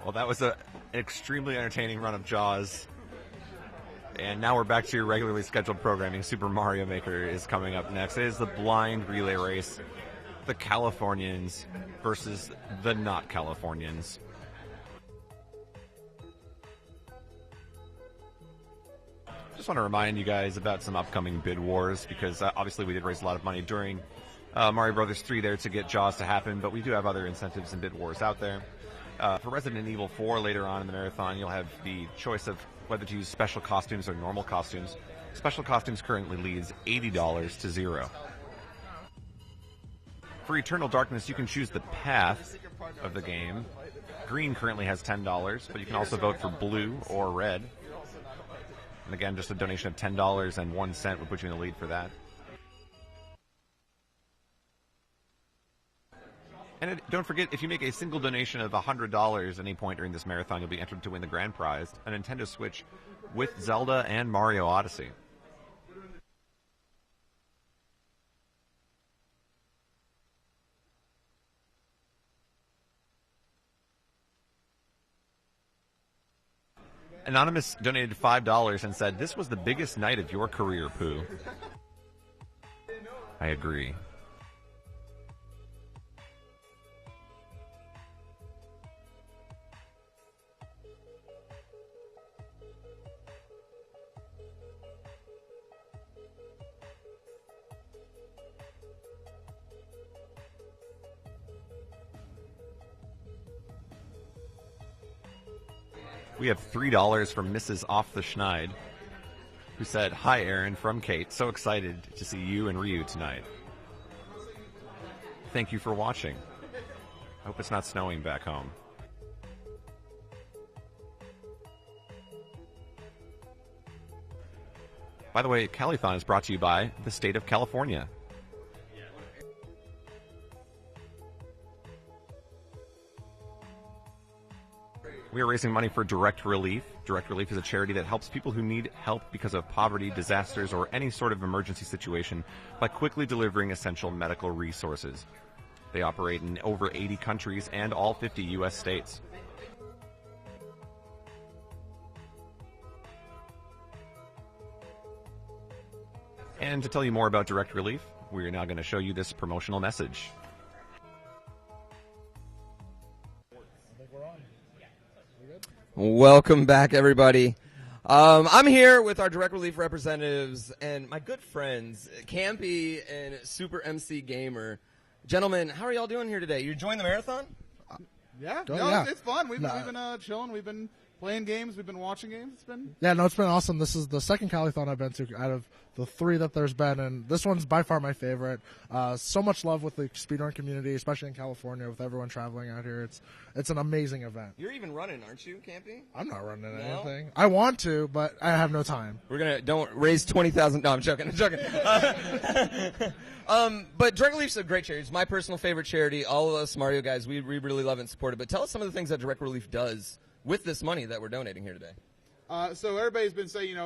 Well, that was an extremely entertaining run of Jaws. And now we're back to your regularly scheduled programming. Super Mario Maker is coming up next. It is the blind relay race. The Californians versus the not Californians. Just want to remind you guys about some upcoming bid wars, because obviously we did raise a lot of money during Mario Brothers 3 there to get Jaws to happen, but we do have other incentives and bid wars out there. For Resident Evil 4 later on in the marathon, you'll have the choice of whether to use special costumes or normal costumes. Special costumes currently leads $80 to 0. For Eternal Darkness, you can choose the path of the game. Green currently has $10, but you can also vote for blue or red. And again, just a donation of $10.01 would put you in the lead for that. And don't forget, if you make a single donation of $100 at any point during this marathon, you'll be entered to win the grand prize, a Nintendo Switch with Zelda and Mario Odyssey. Anonymous donated $5 and said, "This was the biggest night of your career, Pooh." I agree. We have $3 from Mrs. Off the Schneid, who said, "Hi, Aaron, from Kate. So excited to see you and Ryu tonight. Thank you for watching. I hope it's not snowing back home." By the way, Calithon is brought to you by the state of California. We are raising money for Direct Relief. Direct Relief is a charity that helps people who need help because of poverty, disasters, or any sort of emergency situation by quickly delivering essential medical resources. They operate in over 80 countries and all 50 U.S. states. And to tell you more about Direct Relief, we are now going to show you this promotional message. Welcome back, everybody. I'm here with our Direct Relief representatives and my good friends, Campy and Super MC Gamer. Gentlemen, how are y'all doing here today? You enjoying the marathon? Yeah, it's fun. We've been chilling. We've been playing games. We've been watching games. It's been it's been awesome. This is the second Calithon I've been to out of the 3 that there's been, and this one's by far my favorite. So much love with the speedrun community, especially in California, with everyone traveling out here. It's an amazing event. You're even running, aren't you, Campy? I'm not running anything. I want to, but I have no time. Don't raise 20,000. No, I'm joking. But Direct Relief's a great charity. It's my personal favorite charity. All of us Mario guys, we really love it and support it. But tell us some of the things that Direct Relief does with this money that we're donating here today. So everybody's been saying,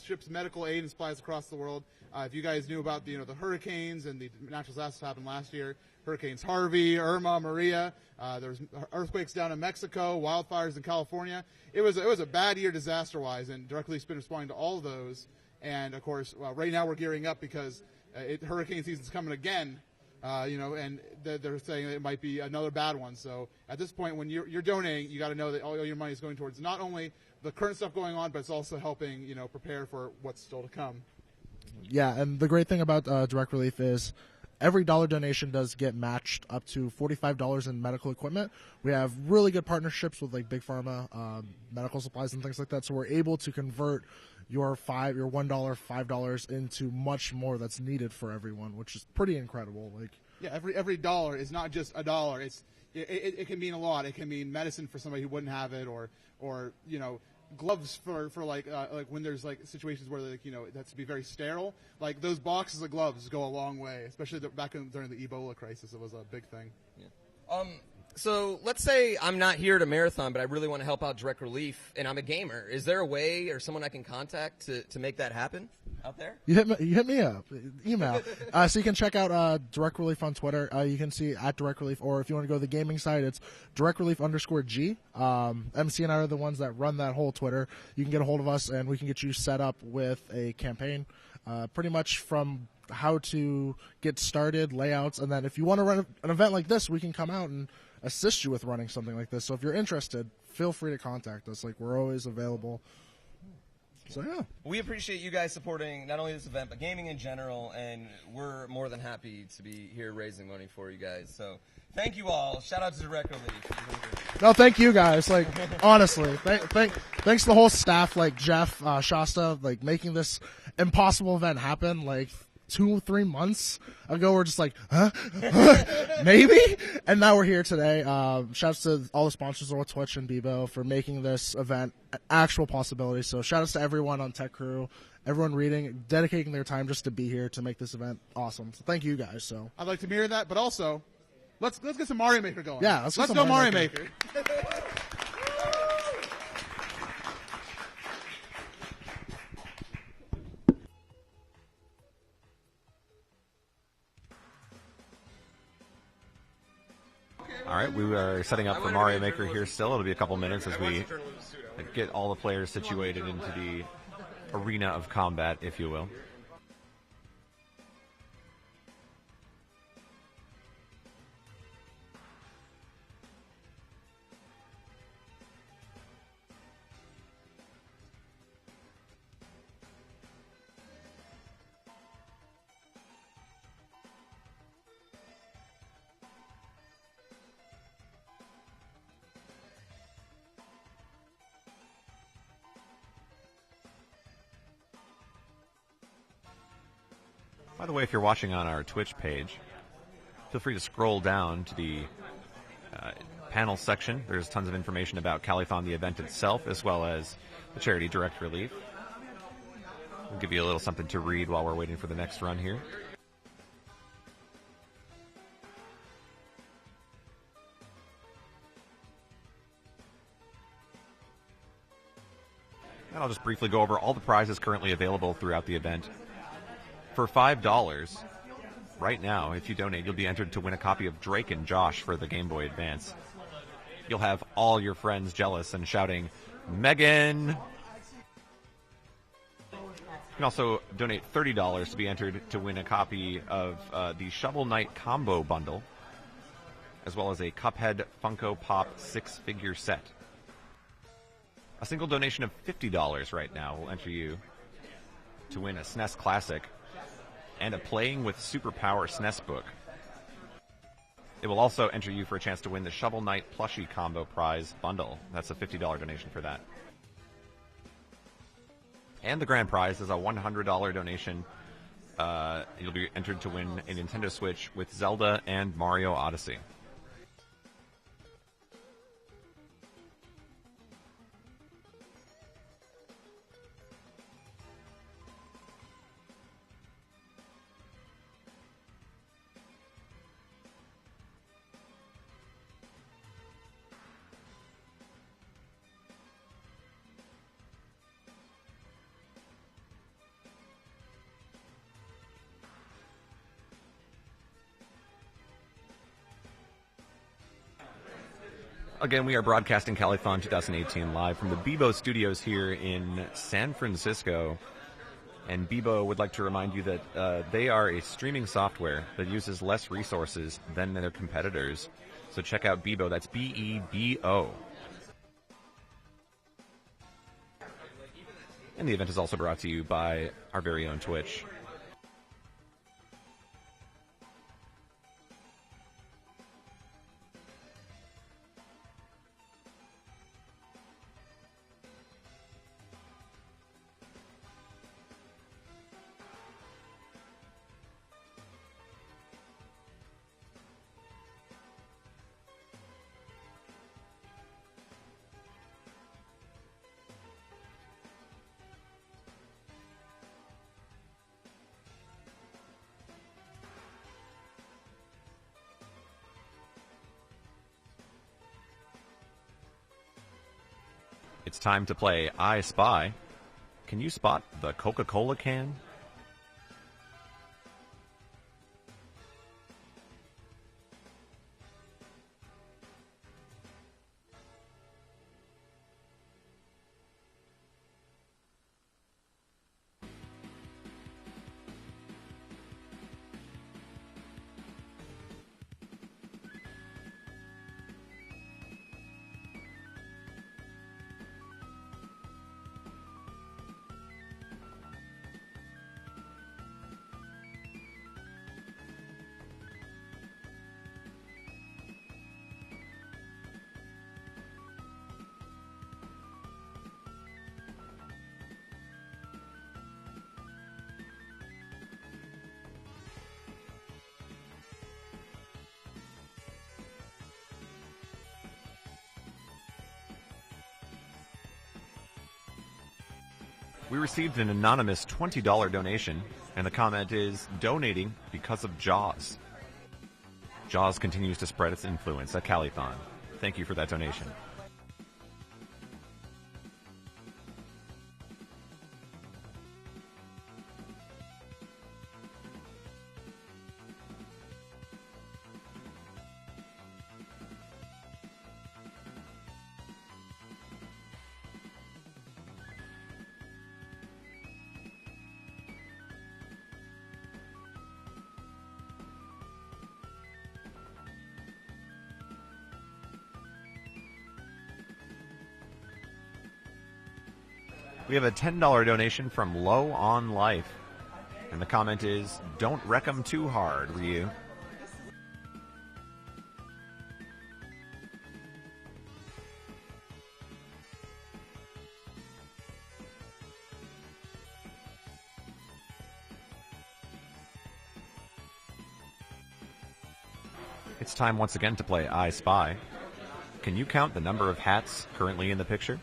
ships medical aid and supplies across the world. If you guys knew about the hurricanes and the natural disasters that happened last year, Hurricanes Harvey, Irma, Maria, there was earthquakes down in Mexico, wildfires in California. It was a bad year disaster-wise, and Direct Relief's been responding to all of those. And of course, right now we're gearing up because hurricane season's coming again. And they're saying that it might be another bad one. So at this point, when you're donating, you got to know that all your money is going towards not only the current stuff going on, but it's also helping, prepare for what's still to come. Yeah, and the great thing about Direct Relief is every dollar donation does get matched up to $45 in medical equipment. We have really good partnerships with like Big Pharma, medical supplies and things like that. So we're able to convert your $1, $5 into much more that's needed for everyone, which is pretty incredible. Every dollar is not just a dollar. It can mean a lot. It can mean medicine for somebody who wouldn't have it, or gloves for like when there's like situations where it has to be very sterile. Like those boxes of gloves go a long way, especially during the Ebola crisis. It was a big thing. Yeah. So let's say I'm not here at a marathon, but I really want to help out Direct Relief, and I'm a gamer. Is there a way or someone I can contact to make that happen? out there? You hit me up. Email. So you can check out Direct Relief on Twitter. You can see at Direct Relief, or if you want to go to the gaming side, it's DirectRelief_G. MC and I are the ones that run that whole Twitter. You can get a hold of us, and we can get you set up with a campaign, pretty much from how to get started, layouts, and then if you want to run an event like this, we can come out and assist you with running something like this. So if you're interested, feel free to contact us. Like, we're always available. So yeah, we appreciate you guys supporting not only this event but gaming in general, and we're more than happy to be here raising money for you guys. So thank you all. Shout out to Direct Relief. No, thank you guys. Like, honestly, thanks to the whole staff, like Jeff, Shasta, like making this impossible event happen. Like 2-3 months ago, we're just like, huh? Maybe? And now we're here today. Shouts to all the sponsors on Twitch and Bebo for making this event an actual possibility. So shout outs to everyone on Tech Crew, everyone reading, dedicating their time just to be here to make this event awesome. So thank you guys. So I'd like to mirror that, but also, let's get some Mario Maker going. Yeah, let's go Mario Maker. All right, we are setting up for Mario Maker here still. It'll be a couple minutes as we get all the players situated into the arena of combat, if you will. By the way, if you're watching on our Twitch page, feel free to scroll down to the panel section. There's tons of information about Califon, the event itself, as well as the charity Direct Relief. We'll give you a little something to read while we're waiting for the next run here. And I'll just briefly go over all the prizes currently available throughout the event. For $5 right now, if you donate, you'll be entered to win a copy of Drake and Josh for the Game Boy Advance. You'll have all your friends jealous and shouting, Megan! You can also donate $30 to be entered to win a copy of the Shovel Knight Combo Bundle, as well as a Cuphead Funko Pop 6-figure set. A single donation of $50 right now will enter you to win a SNES Classic and a Playing with Superpower SNES book. It will also enter you for a chance to win the Shovel Knight Plushie Combo Prize Bundle. That's a $50 donation for that. And the grand prize is a $100 donation. You'll be entered to win a Nintendo Switch with Zelda and Mario Odyssey. Again, we are broadcasting Califon 2018 live from the Bebo Studios here in San Francisco. And Bebo would like to remind you that they are a streaming software that uses less resources than their competitors. So check out Bebo. That's B-E-B-O. And the event is also brought to you by our very own Twitch. It's time to play I Spy. Can you spot the Coca-Cola can? We received an anonymous $20 donation, and the comment is, donating because of Jaws. Jaws continues to spread its influence at Calithon. Thank you for that donation. We have a $10 donation from Low on Life. And the comment is, don't wreck 'em too hard, Ryu. It's time once again to play I Spy. Can you count the number of hats currently in the picture?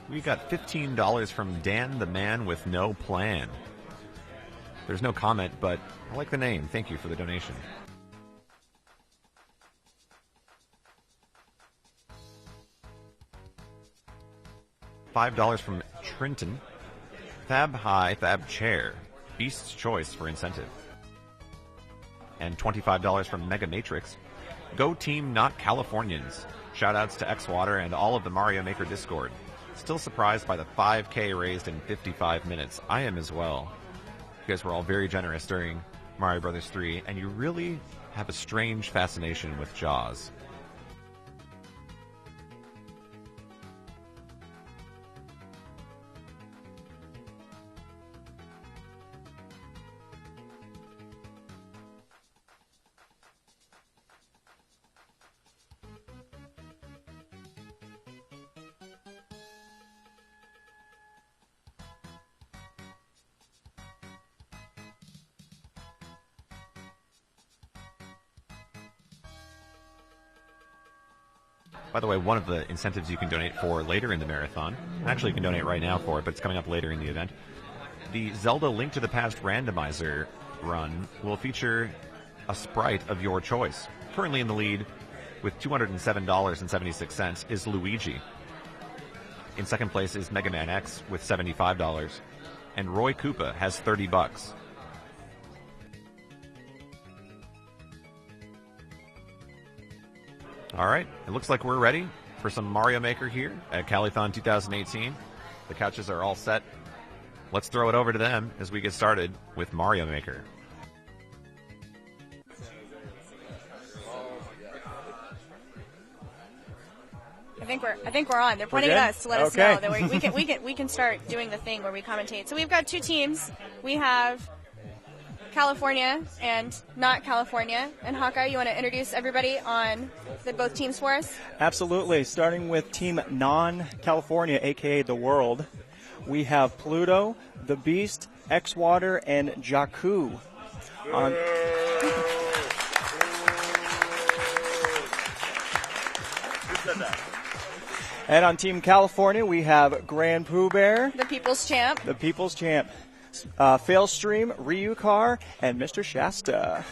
We got $15 from Dan the Man with No Plan. There's no comment, but I like the name. Thank you for the donation. $5 from Trenton. Thab High, Thab Chair. Beast's Choice for incentive. And $25 from Mega Matrix. Go Team Not Californians. Shoutouts to X-Water and all of the Mario Maker Discord. Still surprised by the 5K raised in 55 minutes. I am as well. You guys were all very generous during Mario Bros. 3, and you really have a strange fascination with Jaws. By the way, one of the incentives you can donate for later in the marathon, actually you can donate right now for it, but it's coming up later in the event, the Zelda Link to the Past randomizer run will feature a sprite of your choice. Currently in the lead with $207.76 is Luigi. In second place is Mega Man X with $75, and Roy Koopa has $30. All right, it looks like we're ready for some Mario Maker here at Calithon 2018. The couches are all set. Let's throw it over to them as we get started with Mario Maker. I think we're on. They're pointing at us to let us know that we can start doing the thing where we commentate. So we've got two teams. We have California and not California. And Hawkeye, you want to introduce everybody on both teams for us? Absolutely. Starting with Team Non-California, a.k.a. The World, we have Pluto, The Beast, X-Water, and Jakku. And on Team California, we have Grand Pooh Bear, The People's Champ. the People's Champ, Failstream, Ryukar, and Mr. Shasta.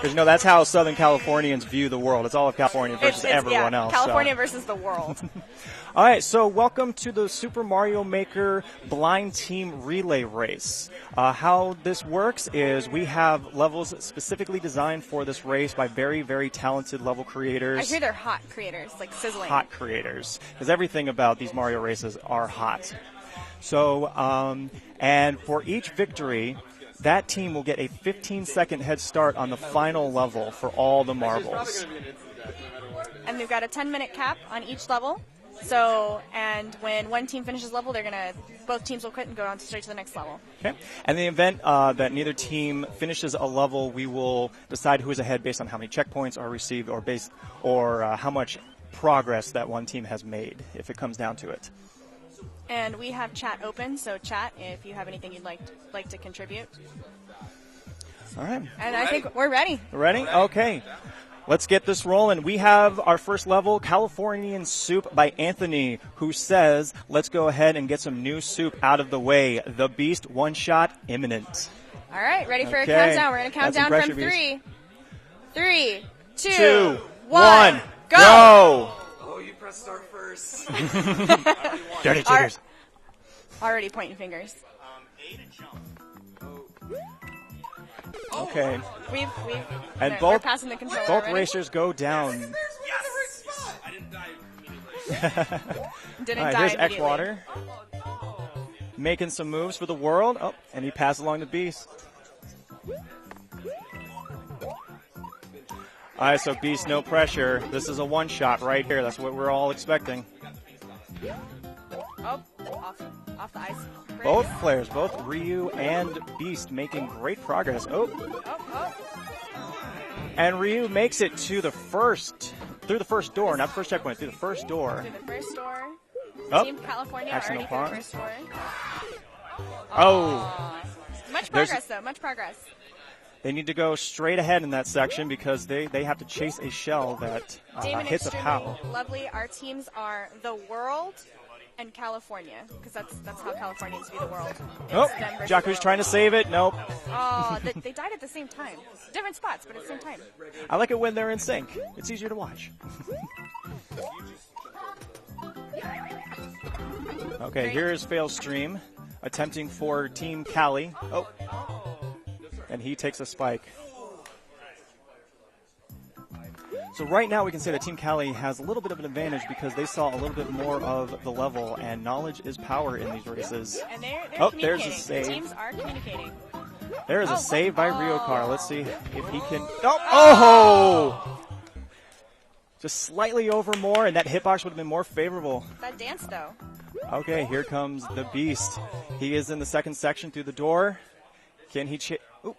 Because, that's how Southern Californians view the world. It's all of California versus everyone else. California versus the world. All right, so welcome to the Super Mario Maker Blind Team Relay Race. How this works is we have levels specifically designed for this race by very, very talented level creators. I hear they're hot creators, like sizzling. Hot creators, because everything about these Mario races are hot. So, and for each victory, that team will get a 15-second head start on the final level for all the marbles. And we've got a 10-minute cap on each level. So, and when one team finishes level, both teams will quit and go on straight to the next level. Okay. And in the event that neither team finishes a level, we will decide who is ahead based on how many checkpoints are received or how much progress that one team has made, if it comes down to it. And we have chat open, so chat if you have anything you'd like to contribute. All right. And I think we're ready. Ready? Okay. Let's get this rolling. We have our first level, Californian Soup by Anthony, who says, let's go ahead and get some new soup out of the way. The Beast one-shot imminent. All right, ready for a Okay. countdown. We're going to count That's down from impressive, 3, 2, 2, 1, go! Oh, you press start first. Dirty cheaters. Already pointing fingers. Okay. We're both passing the controller Both already. racers go down. Didn't All right, die here's immediately. X-Water. Making some moves for the world. Oh, and he passed along the Beast. All right, so Beast, no pressure. This is a one-shot right here. That's what we're all expecting. Oh, off the ice. Both players, both Ryu and Beast, making great progress. Oh, Oh. and Ryu makes it to the through the first door, not the first checkpoint, through the first door. Through the first door. Oh, Team California accidental already through the pause. first door. Oh, Much There's- progress, though. Much progress. they need to go straight ahead in that section because they have to chase a shell that Damon, hits a extremely POW. lovely. Our teams are the world and California, because that's how Californians view the world. Oh, It's them versus the Jakku's world. trying to save it. Nope. Oh, they died at the same time. Different spots, but at the same time. I like it when they're in sync. It's easier to watch. Okay, here's Failstream attempting for Team Cali. Oh, and he takes a spike. So right now we can say that Team Cali has a little bit of an advantage because they saw a little bit more of the level, and knowledge is power in these races. And they're Oh, communicating. there's a save. The teams are communicating. There is a Oh, save by oh. Ryukar. Let's see if he can. Oh! Just slightly over more, and that hitbox would have been more favorable. That dance, though. Okay, here comes the Beast. He is in the second section through the door. Can he Ooh.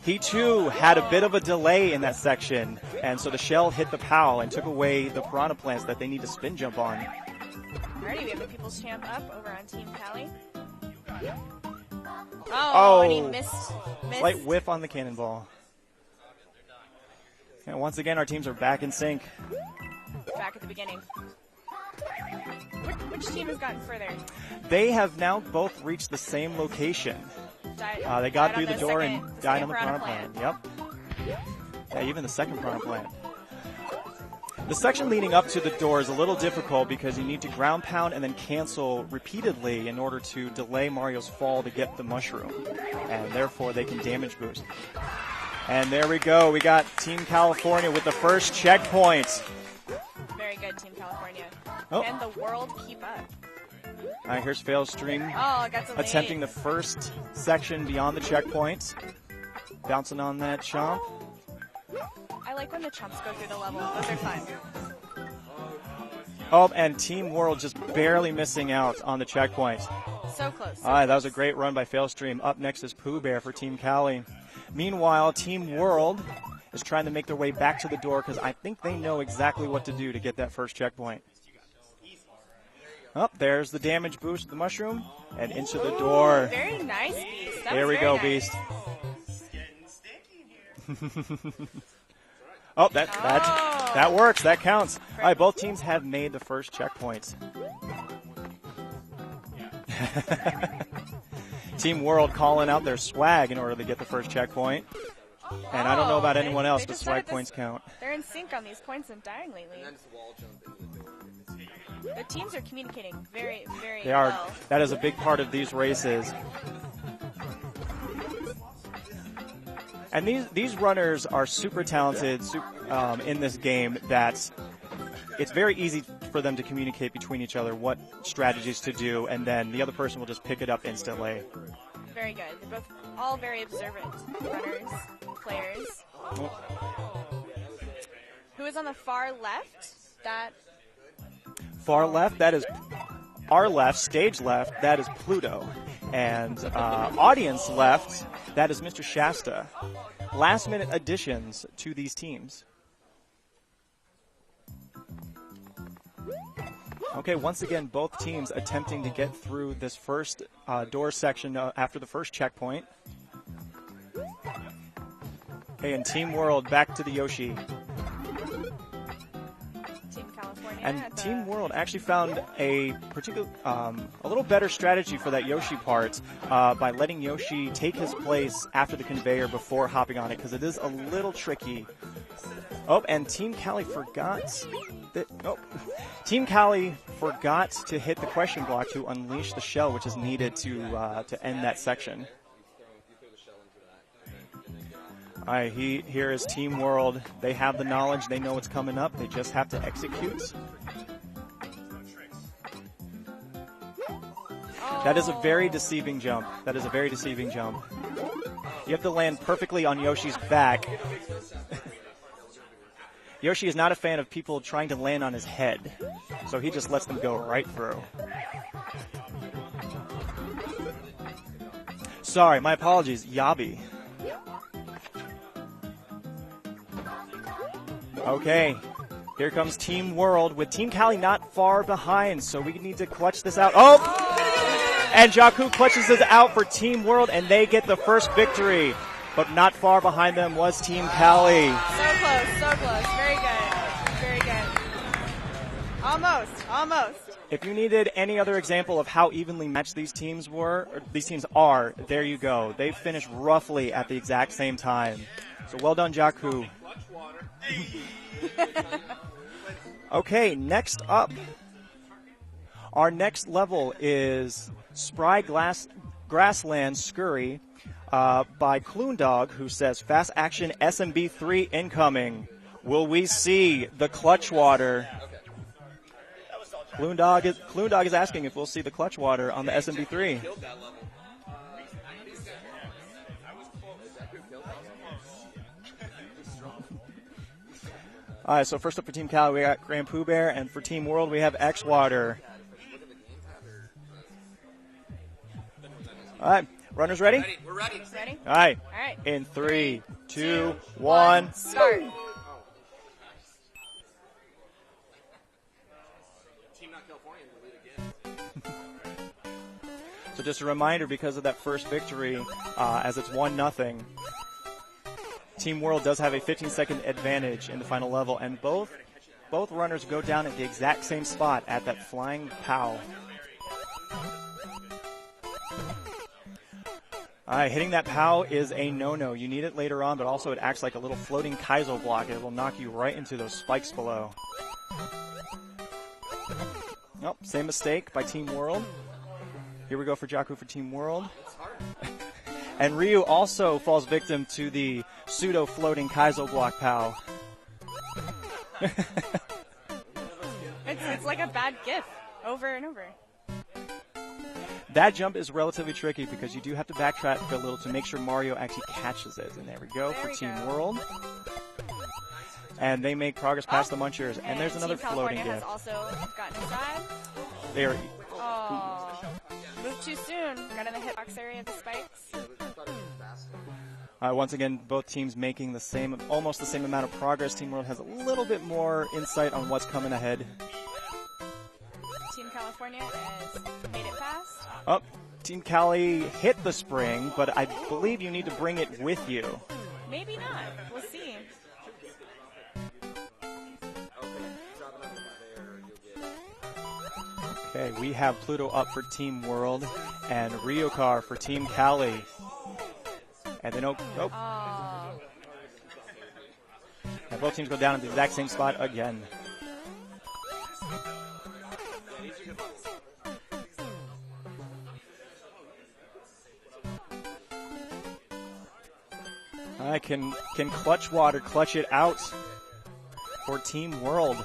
He too had a bit of a delay in that section, and so the shell hit the POW and took away the piranha plants that they need to spin jump on. Alrighty, we have the People's Champ up over on Team Cali. Oh. Oh, and he missed. Slight whiff on the cannonball. And once again, our teams are back in sync. Back at the beginning. Which team has gotten further? They have now both reached the same location. They got through the door and died on the piranha plant. Yep. Yeah, even the second piranha plant. The section leading up to the door is a little difficult because you need to ground pound and then cancel repeatedly in order to delay Mario's fall to get the mushroom. And therefore they can damage boost. And there we go. We got Team California with the first checkpoint. Very good, Team California. Oh. Can the world keep up? All right, here's Failstream. Oh, got delayed. Attempting the first section beyond the checkpoint. Bouncing on that chomp. I like when the chumps go through the level. Those are fun. Oh, and Team World just barely missing out on the checkpoint. So close. All right, that was a great run by Failstream. Up next is Pooh Bear for Team Cali. Meanwhile, Team World is trying to make their way back to the door because I think they know exactly what to do to get that first checkpoint. Oh, there's the damage boost of the mushroom and into the door. Very nice, Beast. There we go, Beast. Oh, that works. That counts. All right, both teams have made the first checkpoint. Team World calling out their swag in order to get the first checkpoint. And I don't know about anyone else, but swag points count. They're in sync on these points and dying lately. The teams are communicating very, very They are. well. That is a big part of these races. And these runners are super talented in this game that it's very easy for them to communicate between each other what strategies to do, and then the other person will just pick it up instantly. Very good. They're both all very observant runners, players. Oh. Who is on the far left? That Far left, that is our left, stage left, that is Pluto. And audience left, that is Mr. Shasta. Last minute additions to these teams. Okay, once again, both teams attempting to get through this first door section after the first checkpoint. Okay, and Team World back to the Yoshi. Team California. And Team World actually found a little better strategy for that Yoshi part by letting Yoshi take his place after the conveyor before hopping on it, because it is a little tricky. Oh, and Team Cali forgot that. Oh, Team Cali forgot to hit the question block to unleash the shell, which is needed to end that section. All right, here is Team World. They have the knowledge. They know what's coming up. They just have to execute. That is a very deceiving jump. That is a very deceiving jump. You have to land perfectly on Yoshi's back. Yoshi is not a fan of people trying to land on his head, so he just lets them go right through. Sorry, my apologies, Yabi. Okay, here comes Team World with Team Cali not far behind, so we need to clutch this out. Oh! And Jakku clutches this out for Team World, and they get the first victory. But not far behind them was Team Cali. So close, so close. Very good. Very good. Almost, almost. If you needed any other example of how evenly matched these teams are, there you go. They finished roughly at the exact same time. So well done, Jakku. Okay, next up. Our next level is Spry Grassland Scurry by Kloondog, who says, Fast Action SMB3 incoming. Will we see the clutch water? Kloondog is asking if we'll see the clutch water on the SMB3. All right, so first up for Team Cali, we got Grand Pooh Bear, and for Team World, we have X-Water. All right, runners ready? We're ready. Ready? All right. All right. In 3, 2, 1. Start. So just a reminder, because of that first victory, as it's 1-0, Team World does have a 15-second advantage in the final level, and both runners go down at the exact same spot at that flying POW. All right, hitting that POW is a no-no. You need it later on, but also it acts like a little floating Kaizo block. It will knock you right into those spikes below. Nope, same mistake by Team World. Here we go for Jakku for Team World. And Ryu also falls victim to the pseudo-floating Kaizo block POW. It's like a bad GIF over and over. That jump is relatively tricky because you do have to backtrack a little to make sure Mario actually catches it. And there we go for Team World. And they make progress past the Munchers. And there's another Team floating California gift. has also gotten inside. They are Oh, moved too soon. Got in the hitbox area of the spikes. once again, both teams making the same, almost the same amount of progress. Team World has a little bit more insight on what's coming ahead. Team California has made it fast. Oh, Team Cali hit the spring, but I believe you need to bring it with you. Maybe not. We'll see. Okay, we have Pluto up for Team World and Ryokar for Team Cali. And they don't. Nope. Oh. And both teams go down in the exact same spot again. Can Clutch Water clutch it out for Team World?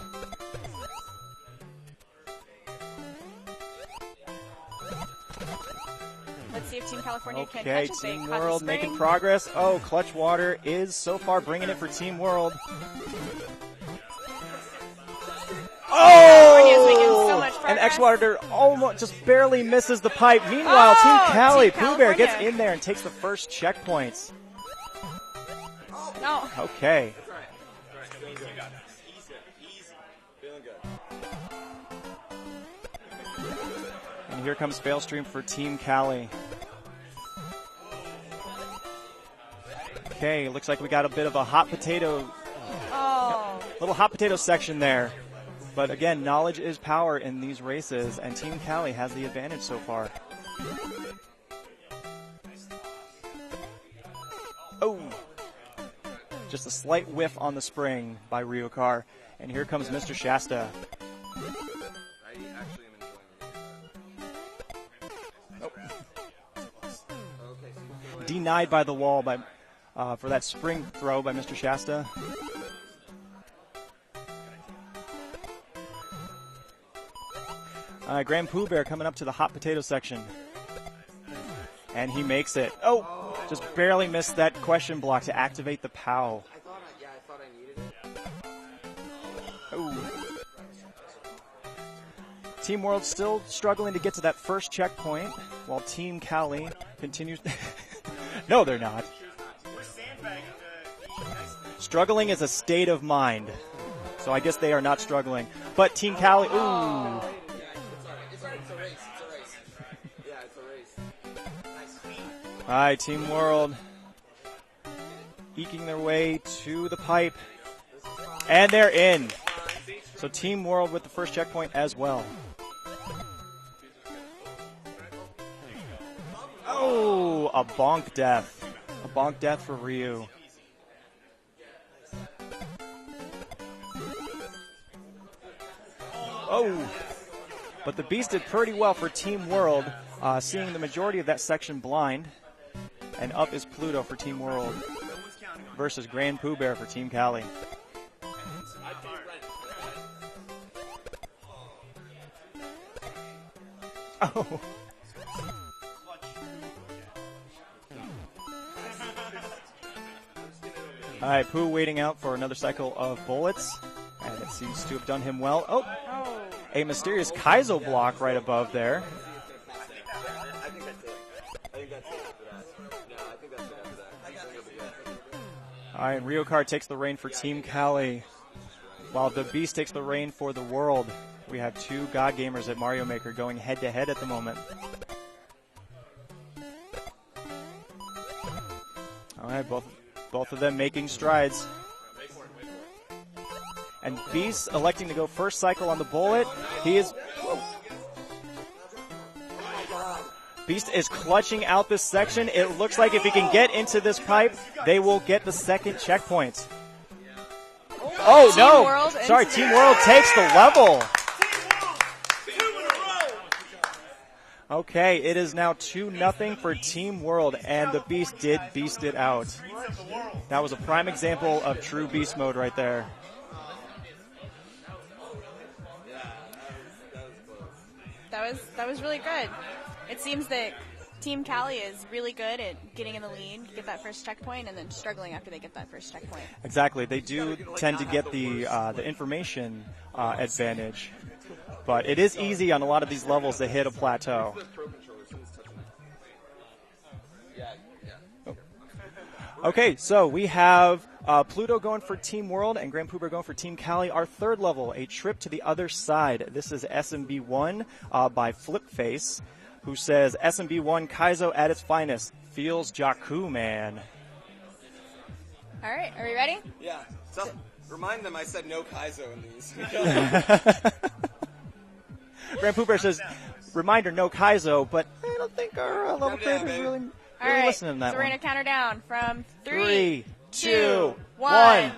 Let's see if Team California can Okay, catch it. Team They caught the World spring. making progress. Oh, Clutch Water is so far bringing it for Team World. California's making so much And progress. X-Water almost just barely misses the pipe. Meanwhile, Team Cali, Team Pooh Bear gets California. in there and takes the first checkpoints. No. Okay. And here comes Failstream for Team Cali. Okay, looks like we got a bit of a hot potato, Oh. little hot potato section there. But again, knowledge is power in these races, and Team Cali has the advantage so far. Oh! Just a slight whiff on the spring by Ryokar. And here comes Mr. Shasta. Oh. Denied by the wall by for that spring throw by Mr. Shasta. Grand Pooh Bear coming up to the hot potato section. And he makes it. Oh! Just barely missed that question block to activate the POW. I thought I needed it. Oh. Team World still struggling to get to that first checkpoint, while Team Cali continues. No, they're not. Struggling is a state of mind, so I guess they are not struggling. But Team Cali, ooh. All right, Team World eking their way to the pipe, and they're in. So Team World with the first checkpoint as well. Oh, a bonk death. A bonk death for Ryu. Oh, but the Beast did pretty well for Team World, seeing the majority of that section blind. And up is Pluto for Team World versus Grand Pooh Bear for Team Cali. Oh. All right, Pooh waiting out for another cycle of bullets, and it seems to have done him well. Oh, a mysterious Kaizo block right above there. All right, Ryokar takes the reign for Team Cali, while the Beast takes the reign for the world. We have two God Gamers at Mario Maker going head-to-head at the moment. All right, both of them making strides. And Beast electing to go first cycle on the bullet. He is... Beast is clutching out this section. It looks like if he can get into this pipe, they will get the second checkpoint. Oh, no. Sorry, Team World takes the level. Okay, it is now 2-0 for Team World, and the Beast did beast it out. That was a prime example of true Beast mode right there. That was really good. It seems that Team Cali is really good at getting in the lead, get that first checkpoint, and then struggling after they get that first checkpoint. Exactly. They do tend to get the information advantage, but it is easy on a lot of these levels to hit a plateau. Okay, so we have Pluto going for Team World and Grand Poober going for Team Cali. Our third level, A Trip to the Other Side. This is SMB1 by Flipface, who says, SMB1 Kaizo at its finest. Feels Jakku, man. All right, are we ready? Yeah. So, remind them I said no Kaizo in these. Grand Poober says, reminder, no Kaizo, but I don't think our level creators really... All right, listening to that so we're one. going to count her down from 3, 2, 1.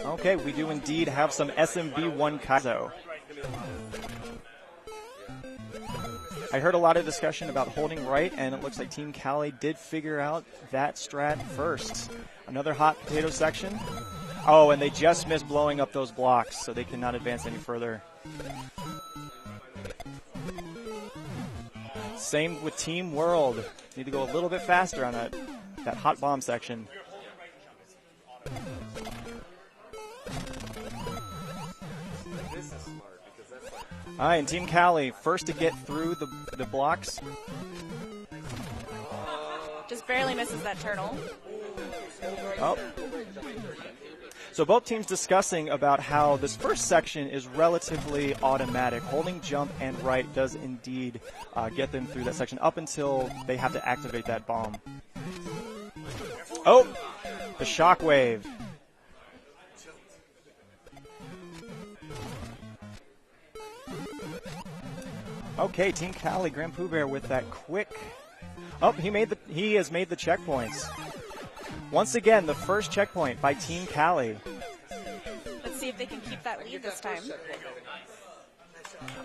Okay, we do indeed have some SMB1 Kaizo. I heard a lot of discussion about holding right, and it looks like Team Cali did figure out that strat first. Another hot potato section. Oh, and they just missed blowing up those blocks, so they cannot advance any further. Same with Team World. Need to go a little bit faster on that hot bomb section. All right, and Team Cali, first to get through the blocks. Just barely misses that turtle. Oh. So both teams discussing about how this first section is relatively automatic. Holding jump and right does indeed get them through that section up until they have to activate that bomb. Oh, the shockwave. Okay, Team Cali, Grand Poober with that quick. Oh, he has made the checkpoints. Once again, the first checkpoint by Team Cali. Let's see if they can keep that lead this time.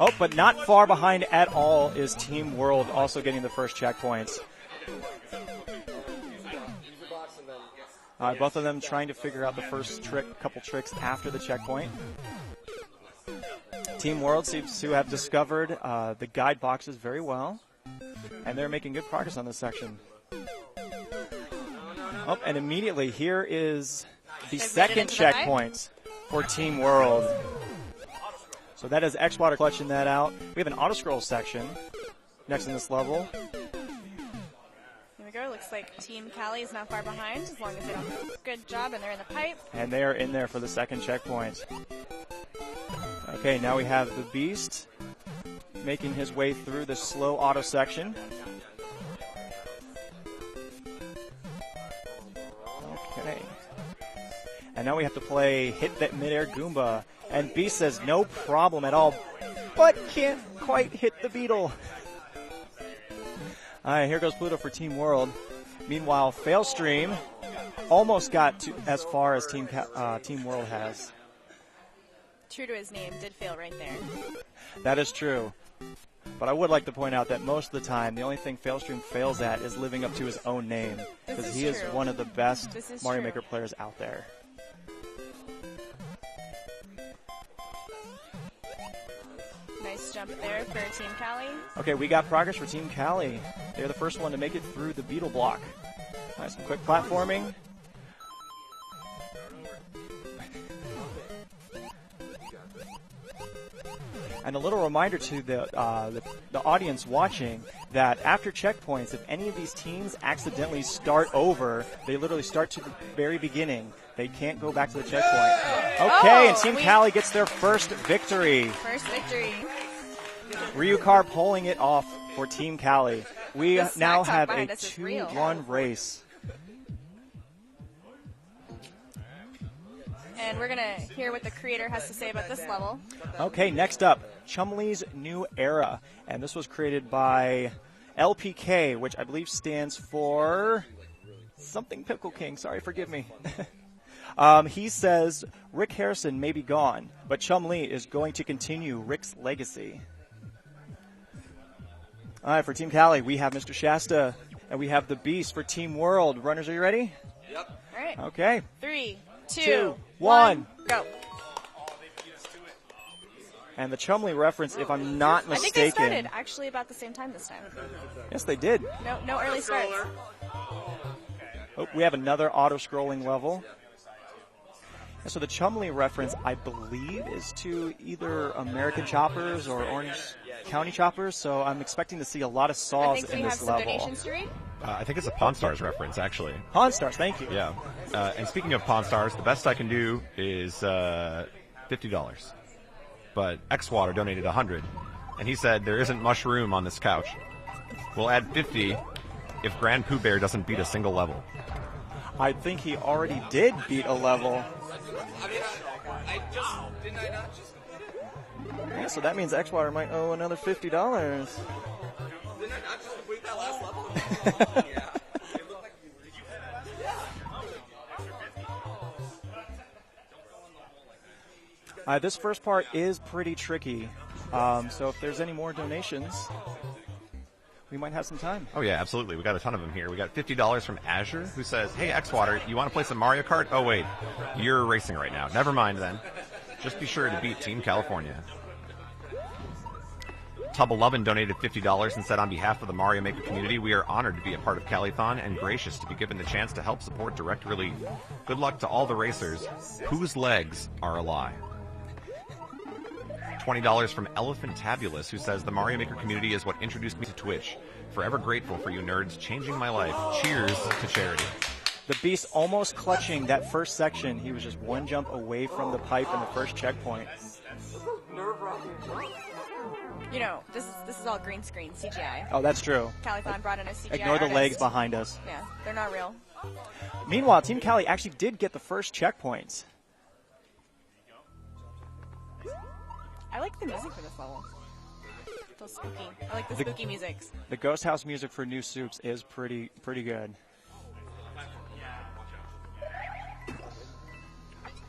Oh, but not far behind at all is Team World, also getting the first checkpoints. Both of them trying to figure out the first couple tricks after the checkpoint. Team World seems to have discovered the guide boxes very well, and they're making good progress on this section. Oh, and immediately here is the second checkpoint for Team World. So that is X-Water clutching that out. We have an auto-scroll section next in this level. Here we go. Looks like Team Cali is not far behind, as long as they don't do a good job and they're in the pipe. And they are in there for the second checkpoint. Okay, now we have the Beast making his way through the slow auto section. Okay. And now we have to play Hit That Midair Goomba. And Beast says no problem at all, but can't quite hit the beetle. All right, here goes Pluto for Team World. Meanwhile, Failstream almost got to as far as Team World has. True to his name, did fail right there. That is true. But I would like to point out that most of the time, the only thing Failstream fails at is living up to his own name. Because he is one of the best Mario Maker players out there. Nice jump there for Team Cali. Okay, we got progress for Team Cali. They're the first one to make it through the beetle block. Nice, some quick platforming. And a little reminder to the audience watching that after checkpoints, if any of these teams accidentally start over, they literally start to the very beginning. They can't go back to the checkpoint. Okay, and Team Cali gets their first victory. First victory. Ryukar pulling it off for Team Cali. We now have a 2-1 race. And we're going to hear what the creator has to say about this level. Okay, next up, Chumlee's New Era. And this was created by LPK, which I believe stands for something Pickle King. Sorry, forgive me. He says, Rick Harrison may be gone, but Chumlee is going to continue Rick's legacy. All right, for Team Cali, we have Mr. Shasta, and we have the Beast for Team World. Runners, are you ready? Yep. All right. Okay. 3, 2, 2, 1, 1. go. And the Chumley reference, if I'm not I think mistaken. they started actually about the same time this time. Yes, they did. No early starts. Oh, we have another auto-scrolling level. And so the Chumley reference, I believe, is to either American Choppers or Orange County Choppers. So I'm expecting to see a lot of I saws think in we have this some level. donations to read. I think it's a Pawn Stars reference, actually. Pawn Stars, thank you. Yeah. And speaking of Pawn Stars, the best I can do is $50. But Xwater donated $100, and he said there isn't much room on this couch. We'll add $50 if Grand Pooh Bear doesn't beat a single level. I think he already did beat a level. I mean, I just didn't I not just. Yeah, so that means Xwater might owe another $50. Didn't I not just complete that last level? Yeah. It looked like This first part is pretty tricky. So if there's any more donations, we might have some time. Oh, yeah, absolutely. We got a ton of them here. We got $50 from Azure, who says, hey, Xwater, you want to play some Mario Kart? Oh, wait, you're racing right now. Never mind, then. Just be sure to beat Team California. Tubba donated $50 and said, on behalf of the Mario Maker community, we are honored to be a part of Calithon and gracious to be given the chance to help support Direct Relief. Good luck to all the racers whose legs are a lie. $20 from Elephantabulous, who says, the Mario Maker community is what introduced me to Twitch. Forever grateful for you nerds changing my life. Cheers to charity. The Beast almost clutching that first section. He was just one jump away from the pipe in the first checkpoint. You know, this is all green screen, CGI. Oh, that's true. Calithon brought in a CGI Ignore the artist. legs behind us. Yeah, they're not real. Meanwhile, Team Cali actually did get the first checkpoint. I like the music for this level. It feels spooky. I like the spooky music. The Ghost House music for New Soups is pretty good.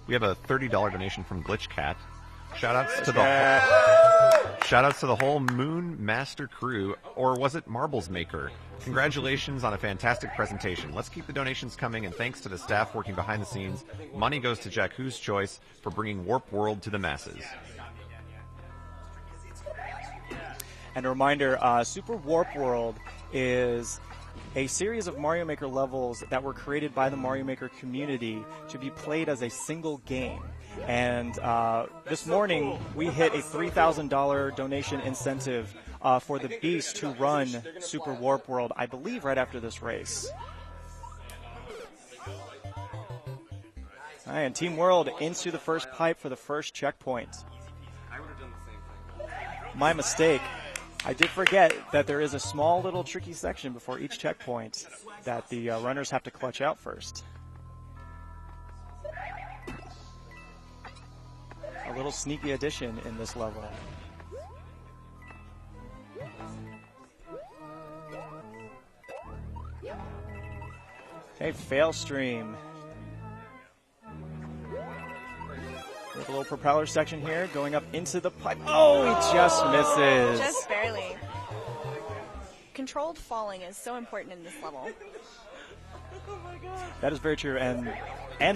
We have a $30 donation from Glitch Cat. Shoutouts to the whole Moon Master crew, or was it Marbles Maker? Congratulations on a fantastic presentation. Let's keep the donations coming, and thanks to the staff working behind the scenes. Money goes to Jack Who's Choice for bringing Warp World to the masses. And a reminder, Super Warp World is a series of Mario Maker levels that were created by the Mario Maker community to be played as a single game. And this morning, we hit a $3,000 donation incentive for the Beast to run Super Warp World, I believe, right after this race. All right, and Team World into the first pipe for the first checkpoint. My mistake. I did forget that there is a small little tricky section before each checkpoint that the runners have to clutch out first. A little sneaky addition in this level. Okay, fail stream. We have a little propeller section here going up into the pipe. Oh, he just misses. Just barely. Controlled falling is so important in this level. That is very true, and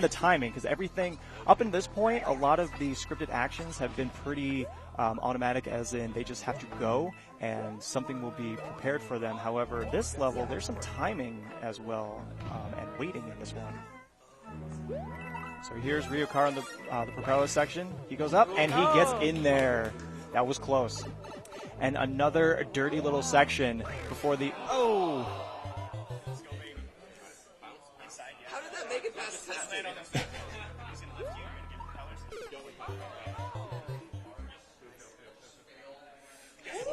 the timing, because everything up until this point, a lot of the scripted actions have been pretty automatic, as in they just have to go and something will be prepared for them. However, this level, there's some timing as well, and waiting in this one. So here's Ryokar in the propeller section. He goes up and he gets in there. That was close. And another dirty little section before the How did that make it past testing?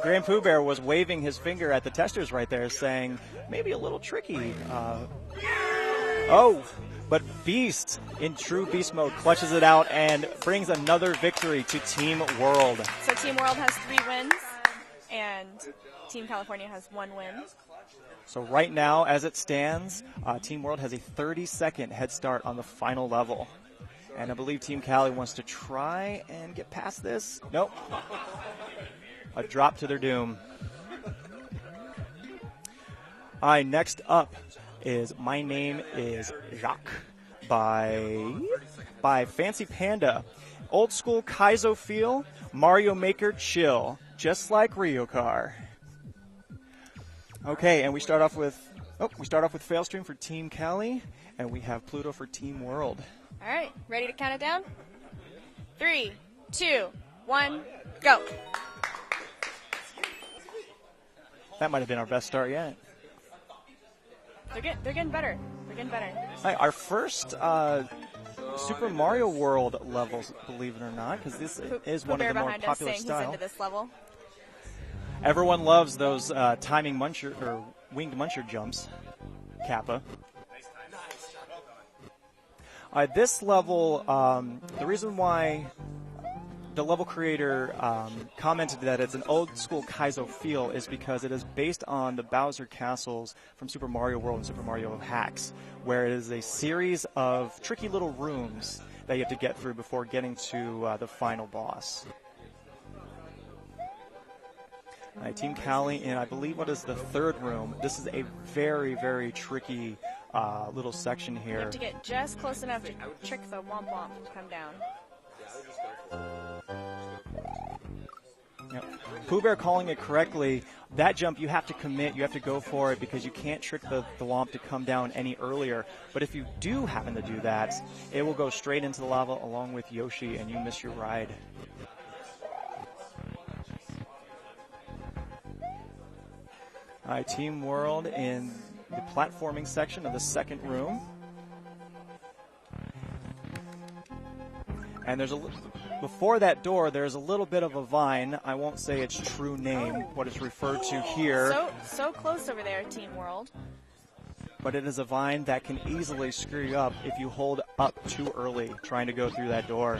Grand Pooh Bear was waving his finger at the testers right there, saying maybe a little tricky. But Beast, in true Beast mode, clutches it out and brings another victory to Team World. So Team World has 3 wins, and Team California has 1 win. So right now, as it stands, Team World has a 30-second head start on the final level. And I believe Team Cali wants to try and get past this. Nope. A drop to their doom. All right, next up, is My Name is Jacques by Fancy Panda. Old school Kaizo feel, Mario Maker chill, just like Ryokar. Okay, and we start off with Failstream for Team Cali, and we have Pluto for Team World. All right, ready to count it down? 3, 2, 1, go. That might have been our best start yet. They're getting better. They're getting better. All right, our first Super Mario World levels, believe it or not, because this is one of the more popular styles. He's into this level. Everyone loves those timing muncher or winged muncher jumps. Kappa. This level, the reason why the level creator commented that it's an old school Kaizo feel is because it is based on the Bowser castles from Super Mario World and Super Mario Hacks, where it is a series of tricky little rooms that you have to get through before getting to the final boss. Team Cali in, I believe, what is the third room. This is a very, very tricky little section here. You have to get just close enough to trick the Womp Womp to come down. Yep. Pooh Bear calling it correctly. That jump, you have to commit. You have to go for it because you can't trick the Womp to come down any earlier. But if you do happen to do that, it will go straight into the lava along with Yoshi, and you miss your ride. All right, Team World in the platforming section of the second room. And before that door, there's a little bit of a vine. I won't say its true name, what it's referred to here. So close over there, Team World. But it is a vine that can easily screw you up if you hold up too early trying to go through that door.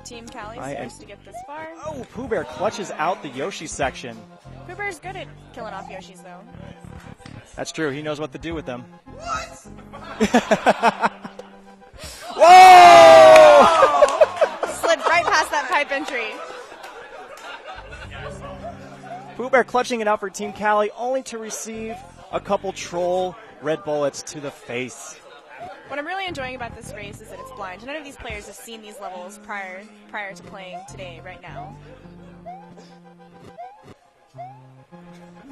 Team Cali's supposed to get this far. Oh, Pooh Bear clutches out the Yoshi section. Pooh Bear's good at killing off Yoshis, though. That's true. He knows what to do with them. What? Whoa! Slid right past that pipe entry. Pooh Bear clutching it out for Team Cali, only to receive a couple troll red bullets to the face. What I'm really enjoying about this race is that it's blind. None of these players have seen these levels prior to playing today, right now.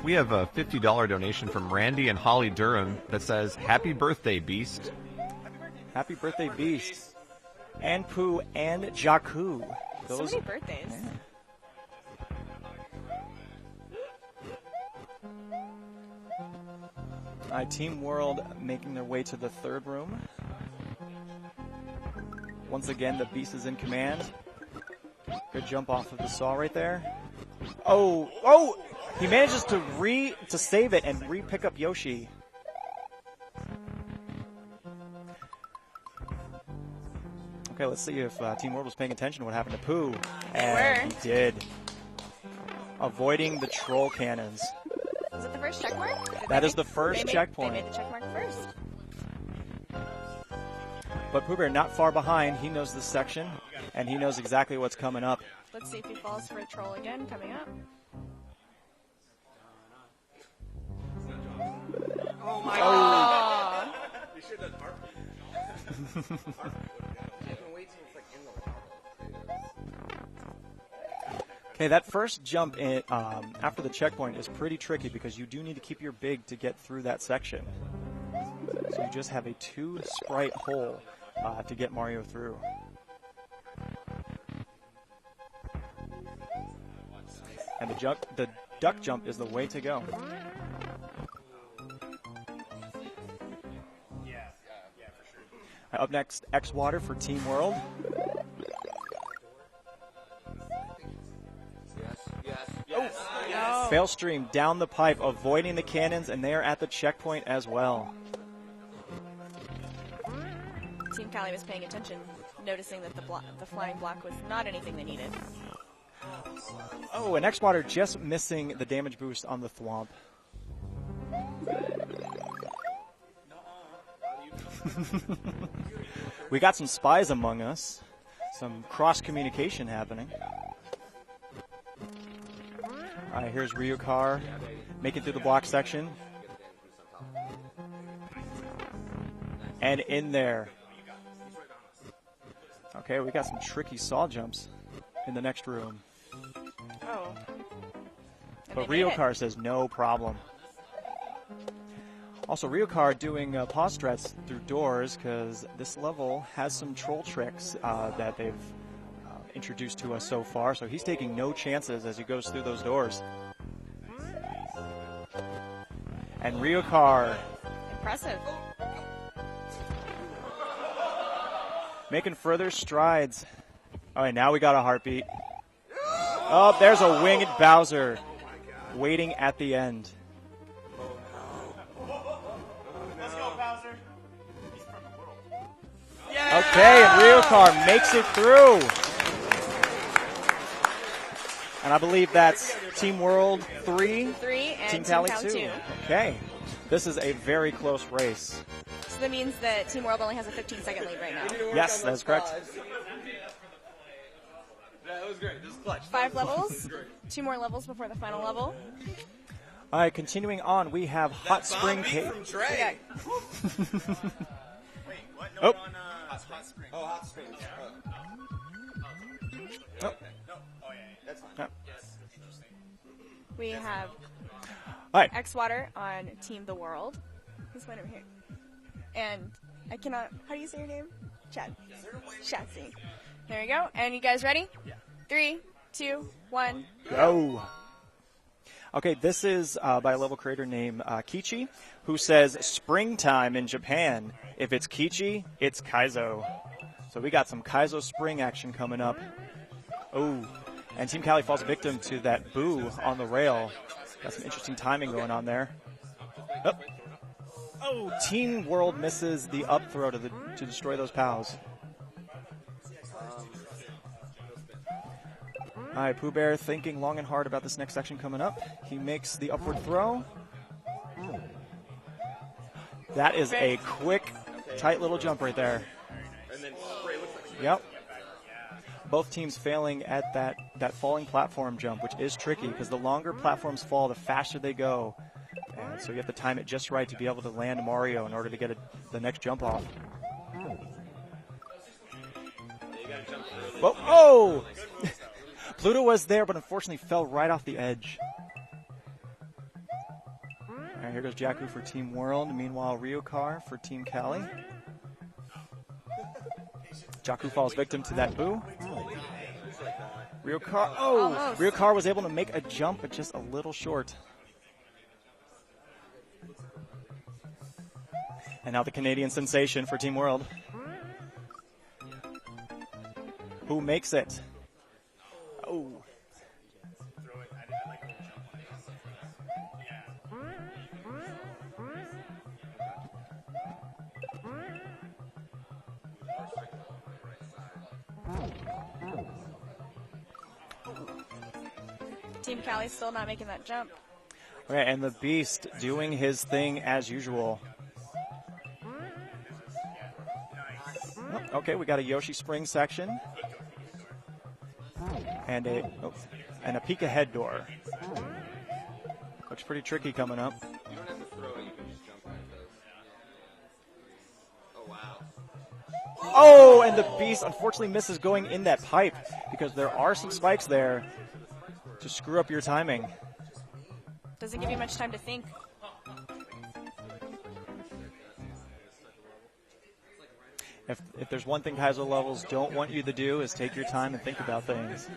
We have a $50 donation from Randy and Holly Durham that says, "Happy birthday, Beast." Happy birthday, Beast. And Pooh and Jakku. So many birthdays. Yeah. Team World making their way to the third room. Once again, the Beast is in command. Good jump off of the saw right there. Oh! He manages to save it and re-pick up Yoshi. Okay, let's see if Team World was paying attention to what happened to Pooh. And he did. Avoiding the troll cannons. Was it the first check mark? That is the first checkpoint. They made the check mark first. But Pooh Bear not far behind. He knows this section, and he knows exactly what's coming up. Let's see if he falls for a troll again coming up. Oh my god! Okay, that first jump in, after the checkpoint is pretty tricky because you do need to keep your big to get through that section. So you just have a 2 sprite hole to get Mario through. And the duck jump is the way to go. Up next, X-Water for Team World. Oh. Failstream down the pipe, avoiding the cannons, and they are at the checkpoint as well. Team Cali was paying attention, noticing that the flying block was not anything they needed. Oh, and X-Water just missing the damage boost on the Thwomp. We got some spies among us. Some cross-communication happening. All right, here's Ryokar making through the block section. And in there. Okay, we got some tricky saw jumps in the next room. Oh. But Ryokar says no problem. Also, Ryokar doing pause strats through doors because this level has some troll tricks that they've introduced to us so far. So he's taking no chances as he goes through those doors. And Ryokar. Impressive. Making further strides. All right, now we got a heartbeat. Oh, there's a winged Bowser waiting at the end. Let's go, Bowser. He's from the world. Okay, and Ryokar makes it through. And I believe that's Team World 3. 3 and Team Cali 2. 2. Okay. This is a very close race. So that means that Team World only has a 15-second lead right now. Yes, that's correct. That was great. This is clutch. 5 levels. 2 more levels before the final level. All right, continuing on, we have Hot Spring Cave. From Trey. Wait, what? No, Oh. on Hot Springs. Oh, hot springs. Oh. Oh, yeah. That's fine. Yeah. Yes, that's interesting. We have All right. X-Water on Team The World. Who's one over here? And I cannot, how do you say your name? Chad. Shatsy. There we go. And you guys ready? Yeah. 3, 2, 1. Go. Okay, this is by a level creator named Kichi, who says springtime in Japan. If it's Kichi, it's Kaizo. So we got some Kaizo spring action coming up. Oh, and Team Cali falls victim to that boo on the rail. Got some interesting timing going on there. Oh, Team World misses the up throw to destroy those POWs. All right, Pooh Bear thinking long and hard about this next section coming up. He makes the upward throw. That is a quick, tight little jump right there. Yep. Both teams failing at that falling platform jump, which is tricky because the longer platforms fall, the faster they go. And so you have to time it just right to be able to land Mario in order to get the next jump off. Whoa, oh! Pluto was there, but unfortunately fell right off the edge. All right, here goes Jakku for Team World. Meanwhile, Ryokar for Team Cali. Jakku falls victim to that boo. Ryokar, Almost. Ryokar was able to make a jump, but just a little short. And now the Canadian sensation for Team World. Who makes it? Oh. Team Cali's still not making that jump. Okay, and the Beast doing his thing as usual. Oh, okay, we got a Yoshi Spring section. And a Pika head door. Looks pretty tricky coming up. You don't have to throw it, you can just jump at those. Oh, wow. Oh, and the Beast unfortunately misses going in that pipe because there are some spikes there to screw up your timing. Doesn't give you much time to think. If there's one thing Kaizo levels don't want you to do is take your time and think about things.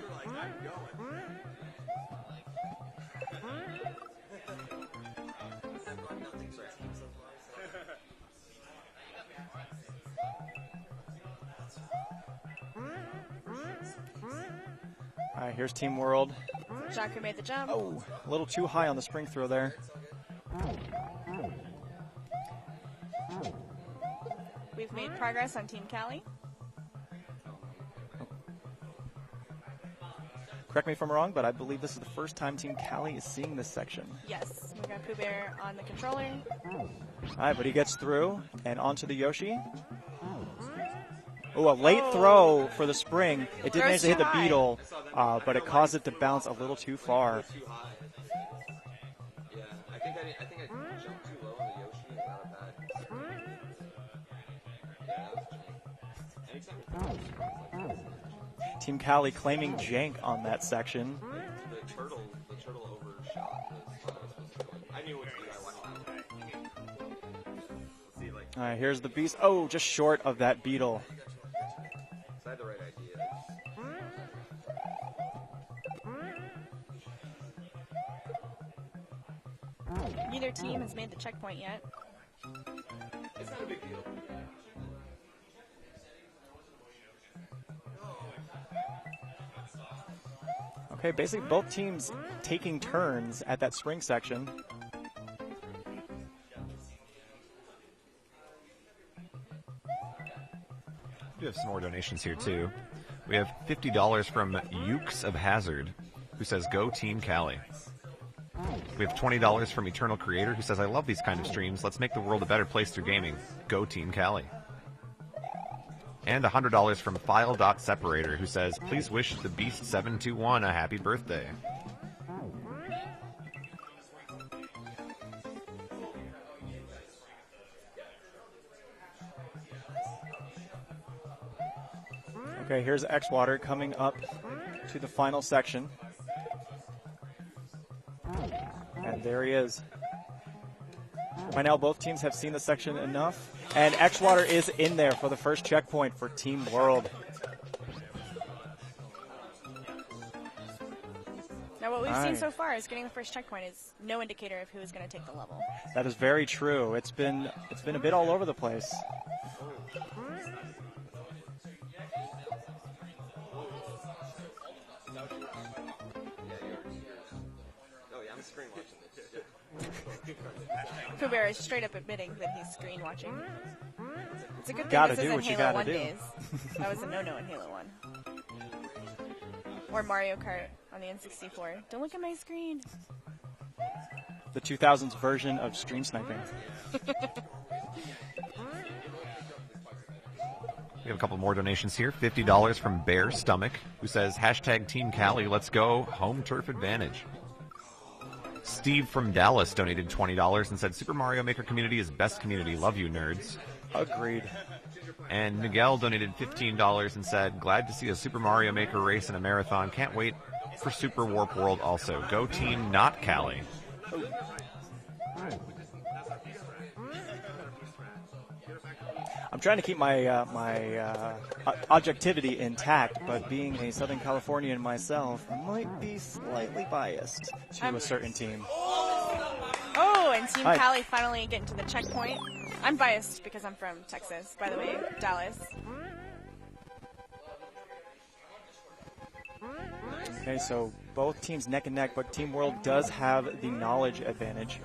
All right, here's Team World. Jakku made the jump. Oh, a little too high on the spring throw there. We've made progress on Team Cali. Correct me if I'm wrong, but I believe this is the first time Team Cali is seeing this section. Yes, we got Pooh Bear on the controller. All right, but he gets through and onto the Yoshi. Oh, a late throw for the spring. It did Throws manage to hit too the high. beetle, but it caused it to bounce a little too far. Too high. Yeah, I think I jumped too low on the Yoshi and got it back. Team Cali claiming jank on that section. The turtle overshot. I knew it would be. All right, here's the beast. Oh, just short of that beetle. I had the right idea. Neither team has made the checkpoint yet. It's not a big deal. Okay, basically both teams taking turns at that spring section. We have some more donations here too. We have $50 from Ukes of Hazard, who says, "Go Team Cali." We have $20 from Eternal Creator, who says, "I love these kind of streams. Let's make the world a better place through gaming. Go Team Cali." And $100 from File.Separator, who says, "Please wish the Beast 721 a happy birthday." Okay, here's X-Water coming up to the final section. And there he is. By now, both teams have seen the section enough. And X-Water is in there for the first checkpoint for Team World. Now, what we've seen so far is getting the first checkpoint is no indicator of who is going to take the level. That is very true. It's been a bit all over the place. Pooh Bear is straight up admitting that he's screen watching. It's a good thing Gotta this do isn't what you Halo gotta 1 do. days. That was a no-no in Halo 1. Or Mario Kart on the N64. Don't look at my screen. The 2000s version of stream sniping. We have a couple more donations here. $50 from Bear Stomach, who says, "Hashtag Team Cali, let's go, home turf advantage." Steve from Dallas donated $20 and said, "Super Mario Maker community is best community. Love you, nerds." Agreed. And Miguel donated $15 and said, "Glad to see a Super Mario Maker race in a marathon. Can't wait for Super Warp World also. Go Team not Cali." I'm trying to keep my objectivity intact, but being a Southern Californian myself, might be slightly biased to a certain team. Oh, and Team Cali finally getting to the checkpoint. I'm biased because I'm from Texas, by the way, Dallas. Okay, so both teams neck and neck, but Team World does have the knowledge advantage.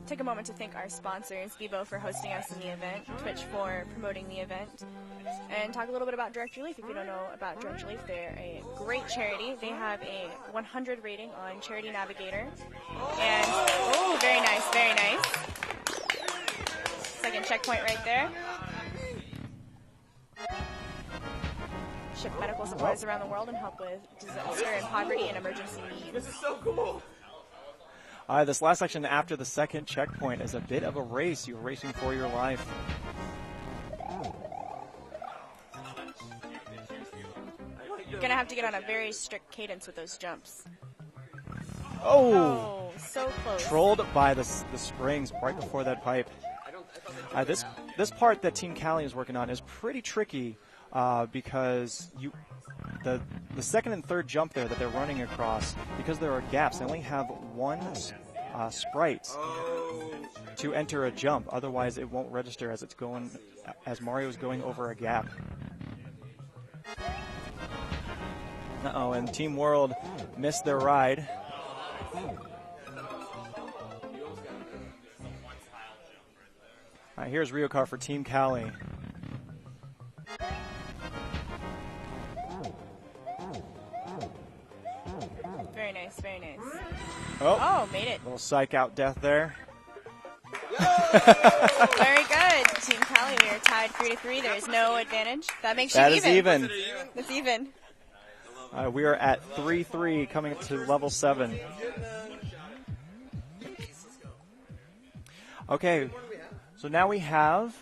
Take a moment to thank our sponsors, Vivo for hosting us in the event, Twitch for promoting the event, and talk a little bit about Direct Relief. If you don't know about Direct Relief, they're a great charity. They have a 100 rating on Charity Navigator. And, oh, very nice, very nice. Second checkpoint right there. Ship medical supplies around the world and help with disaster and poverty and emergency needs. This is so cool. This last section after the second checkpoint is a bit of a race. You're racing for your life. You're going to have to get on a very strict cadence with those jumps. Oh, so close. Trolled by the springs right before that pipe. This part that Team Cali is working on is pretty tricky because the second and third jump there that they're running across, because there are gaps, they only have one sprite to enter a jump. Otherwise, it won't register as Mario is going over a gap. Uh-oh, and Team World missed their ride. All right, here's Ryokar for Team Cali. Very nice, very nice. Oh, made it. Little psych out death there. Very good. Team Cali, we are tied 3-3. There is no advantage. That makes you even. That is even. It's even. We are at 3-3 coming to level 7. Okay, so now we have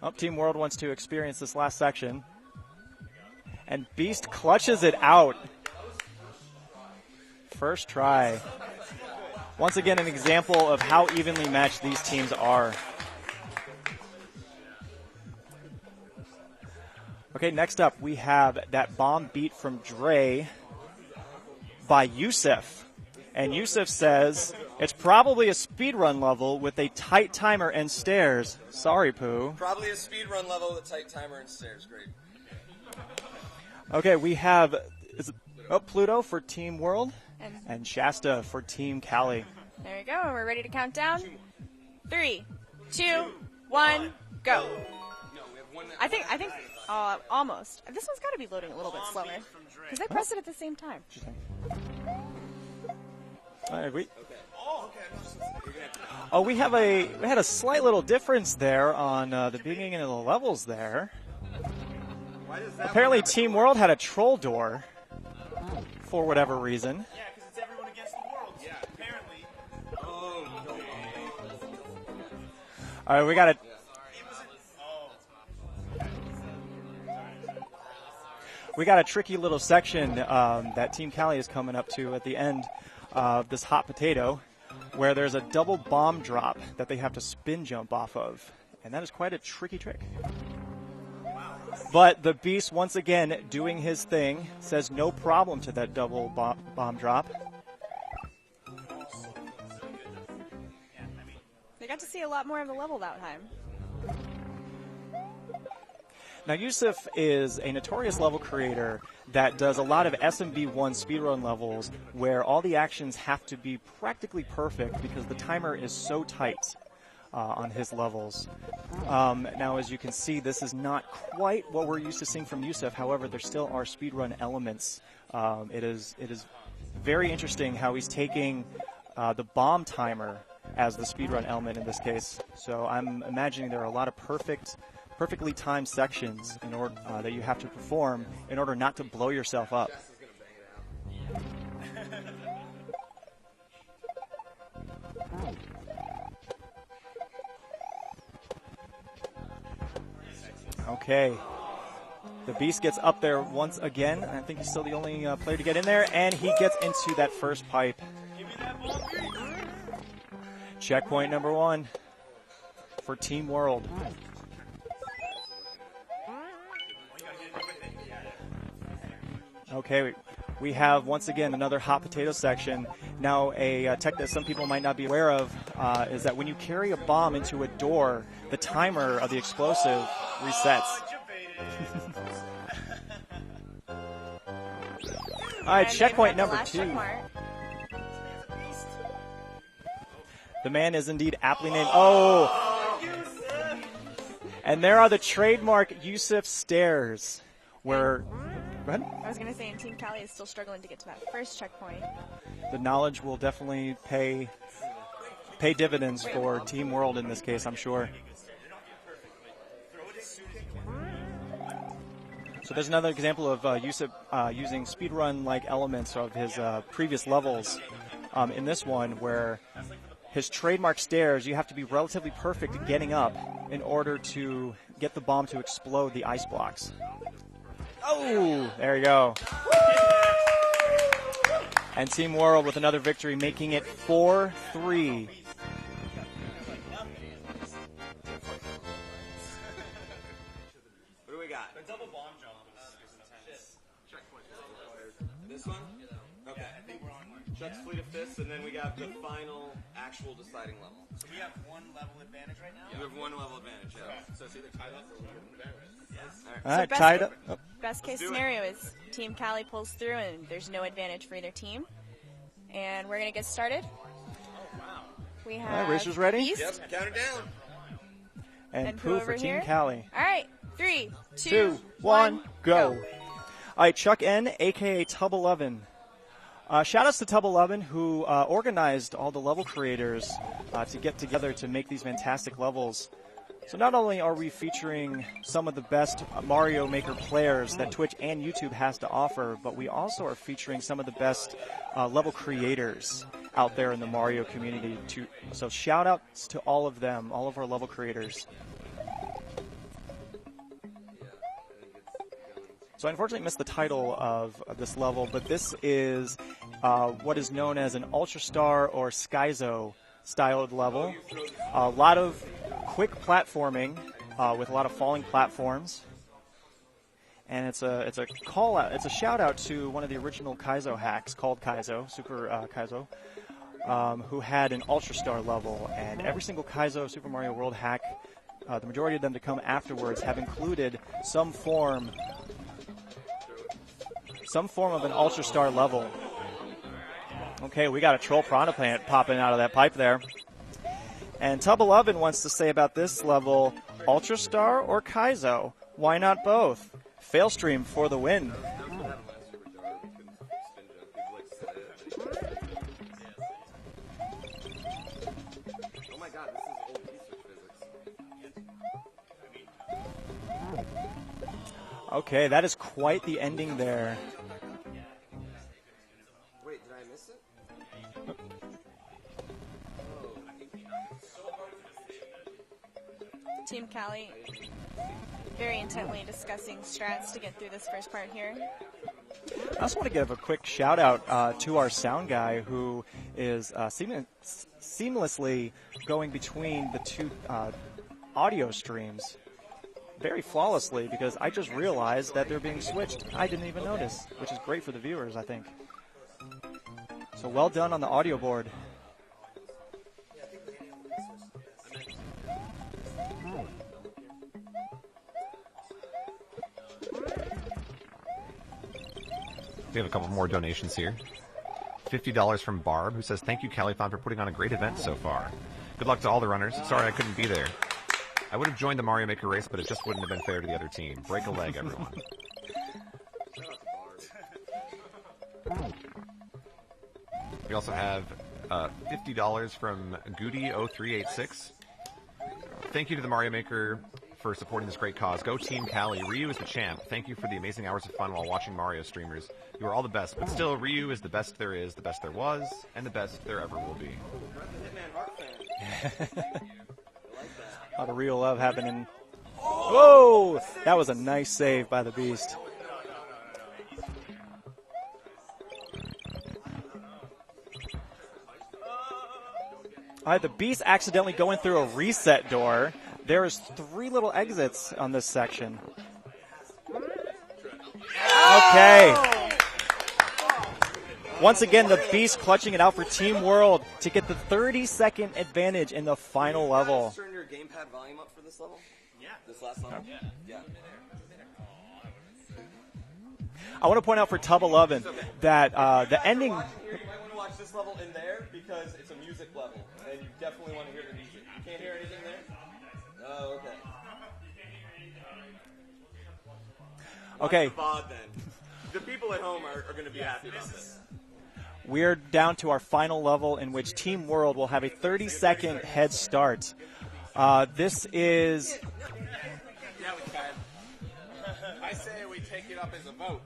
Oh, Team World wants to experience this last section. And Beast clutches it out. First try. Once again, an example of how evenly matched these teams are. Okay, next up we have that bomb beat from Dre by Yusuf. And Yusuf says it's probably a speedrun level with a tight timer and stairs. Sorry, Pooh. Probably a speedrun level with a tight timer and stairs. Great. Okay, we have Pluto for Team World and Shasta for Team Cali. There we go, and we're ready to count down. 3, 2, 1, go. I think, almost. This one's got to be loading a little bit slower because they pressed it at the same time. All right, we had a slight little difference there on the beginning of the levels there. Apparently, Team World had a troll door for whatever reason. Yeah, because it's everyone against the world. Yeah, apparently. All right, we got to. We got a tricky little section that Team Cali is coming up to at the end of this hot potato, where there's a double bomb drop that they have to spin jump off of, and that is quite a tricky trick. But the Beast, once again, doing his thing, says no problem to that double bomb drop. They got to see a lot more of the level that time. Now, Yusuf is a notorious level creator that does a lot of SMB1 speedrun levels where all the actions have to be practically perfect because the timer is so tight on his levels. Now, as you can see, this is not quite what we're used to seeing from Yusuf. However, there still are speedrun elements. It is very interesting how he's taking the bomb timer as the speedrun element in this case. So I'm imagining there are a lot of perfectly timed sections in order that you have to perform in order not to blow yourself up. Okay. The Beast gets up there once again. I think he's still the only player to get in there, and he gets into that first pipe. Checkpoint number 1 for Team World. Okay, we have once again another hot potato section. Now, a tech that some people might not be aware of is that when you carry a bomb into a door, the timer of the explosive resets. All right, checkpoint number 2. The man is indeed aptly named. Oh! And there are the trademark Yusuf stairs, where. Go ahead. I was going to say, and Team Cali is still struggling to get to that first checkpoint. The knowledge will definitely pay dividends for Team World in this case, I'm sure. So there's another example of Yusuf using speedrun-like elements of his previous levels in this one, where his trademark stairs, you have to be relatively perfect at getting up in order to get the bomb to explode the ice blocks. Oh, there you go. And Team World with another victory, making it 4-3. What do we got? The double bomb jump is intense. This one? Okay. I think we're on Chuck's Fleet of Fists, and then we got the final actual deciding level. So we have one level advantage right now? Yeah. We have one level advantage, yeah. Okay. So it's either tied up or we have an advantage. Yes. All right, tied up. Oh. Best case scenario is Team Cali pulls through and there's no advantage for either team. And we're going to get started. Oh, wow. We have all right, racers ready? Beast. Yep, count it down. And Pooh for Team Cali. All right, 3, 2, 1, go. All right, Chuck N, a.k.a. Tub11. Shout outs to Tub11 who organized all the level creators to get together to make these fantastic levels. So not only are we featuring some of the best Mario Maker players that Twitch and YouTube has to offer, but we also are featuring some of the best level creators out there in the Mario community. So shout outs to all of them, all of our level creators. So I unfortunately missed the title of this level, but this is what is known as an Ultra Star or Skyzo styled level. A lot of quick platforming with a lot of falling platforms. And it's a call out, it's a shout out to one of the original Kaizo hacks called Kaizo, Super Kaizo, who had an Ultra Star level. And every single Kaizo Super Mario World hack, the majority of them to come afterwards, have included some form of an Ultra Star level. Okay, we got a Troll Piranha Plant popping out of that pipe there. And Tub11 wants to say about this level, Ultra Star or Kaizo? Why not both? Failstream for the win. Oh my god, this is old research physics. Okay, that is quite the ending there. Wait, did I miss it? Team Cali very intently discussing strats to get through this first part here. I also want to give a quick shout out to our sound guy who is seamlessly going between the two audio streams very flawlessly, because I just realized that they're being switched. I didn't even notice, which is great for the viewers, I think. So well done on the audio board. We have a couple more donations here. $50 from Barb, who says, thank you, Califon, for putting on a great event so far. Good luck to all the runners. Sorry I couldn't be there. I would have joined the Mario Maker race, but it just wouldn't have been fair to the other team. Break a leg, everyone. We also have $50 from Goody0386. Thank you to the Mario Maker for supporting this great cause. Go Team Cali. Ryu is the champ. Thank you for the amazing hours of fun while watching Mario streamers. You are all the best, but still, Ryu is the best there is, the best there was, and the best there ever will be. A lot of real love happening. Whoa! That was a nice save by the Beast. All right, the Beast accidentally going through a reset door. There's 3 little exits on this section. Okay. Once again, the Beast clutching it out for Team World to get the 30-second advantage in the final level. Turn your gamepad volume up for this level? Yeah. This last level? Yeah. I want to point out for Tub11 that the ending... You might want to watch this level in there because it's a music level, and you definitely want to hear the music. You can't hear anything there? Oh, okay. Okay. VOD then. The people at home are going to be happy about this. We're down to our final level in which Team World will have a 30-second head start. This is... Yeah, we can. I say we take it up as a vote.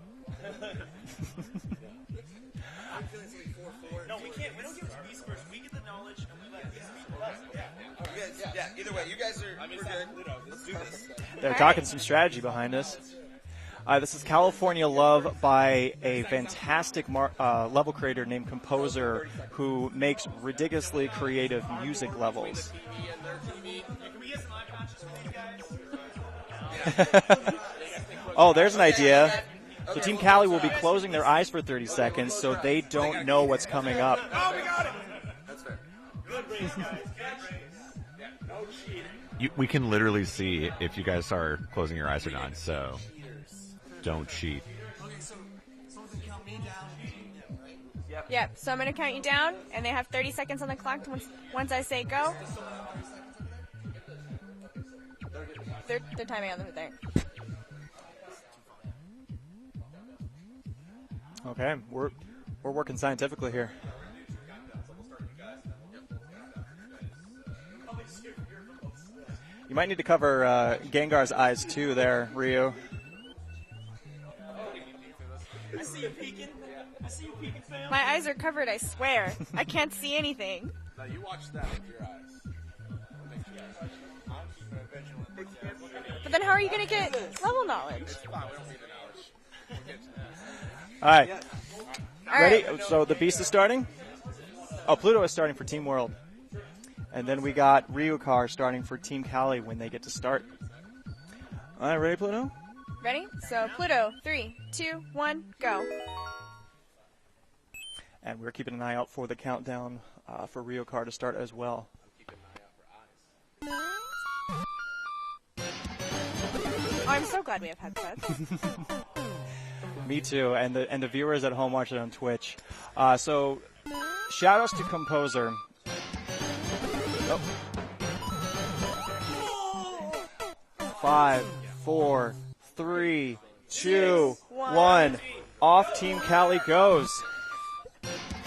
No, we can't. We don't give it to Beast first. We get the knowledge and we let Beast speak. Yeah, either way, you guys are good. Let's do this. They're talking some strategy behind this. This is California Love by a fantastic level creator named Composer who makes ridiculously creative music levels. Oh, there's an idea. So Team Cali will be closing their eyes for 30 seconds so they don't know what's coming up. Oh, we got it! That's fair. Good race, guys. No cheating. We can literally see if you guys are closing your eyes or not, so don't cheat. Okay, so someone's gonna count me down. Right? Yep, so I'm going to count you down, and they have 30 seconds on the clock once I say go. They're timing on them there. Okay, we're working scientifically here. You might need to cover Gengar's eyes too there, Ryu. I see you peeking. I see you peeking, fam. My eyes are covered, I swear. I can't see anything. Now you watch that with your eyes. I'm keeping it vigilant. But then how are you going to get level knowledge? It's fine, we don't need the knowledge. All right. All Ready? right. So the Beast is starting? Oh, Pluto is starting for Team World. And then we got Ryukar starting for Team Cali when they get to start. All right, ready, Pluto? Ready? So Pluto, 3, 2, 1, go. And we're keeping an eye out for the countdown for Ryukar to start as well. Oh, I'm so glad we have headsets. Me too, and the viewers at home watching on Twitch. So, shout outs to Composer. Oh. 5, 4, 3, 2, 1. Off Team Cali goes.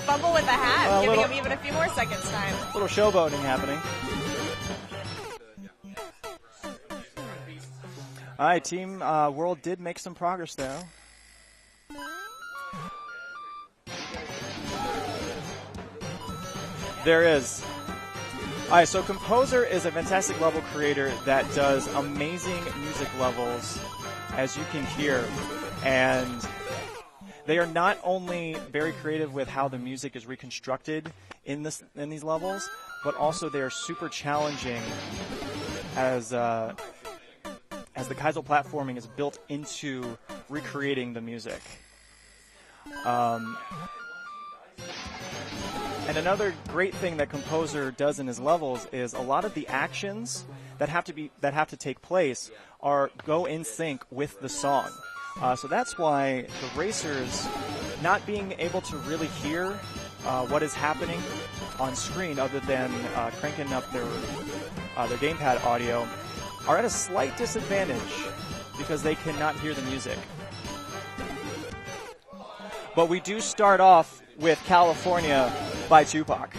Fumble with the hat, giving little- him even a few more seconds time. A little showboating happening. All right, Team World did make some progress though. There is. All right, so Composer is a fantastic level creator that does amazing music levels, as you can hear. And they are not only very creative with how the music is reconstructed in these levels, but also they are super challenging as the Kaizo platforming is built into recreating the music. And another great thing that Composer does in his levels is a lot of the actions that have to take place go in sync with the song. So that's why the racers, not being able to really hear what is happening on screen other than cranking up their gamepad audio, are at a slight disadvantage because they cannot hear the music. But we do start off with California by Tupac.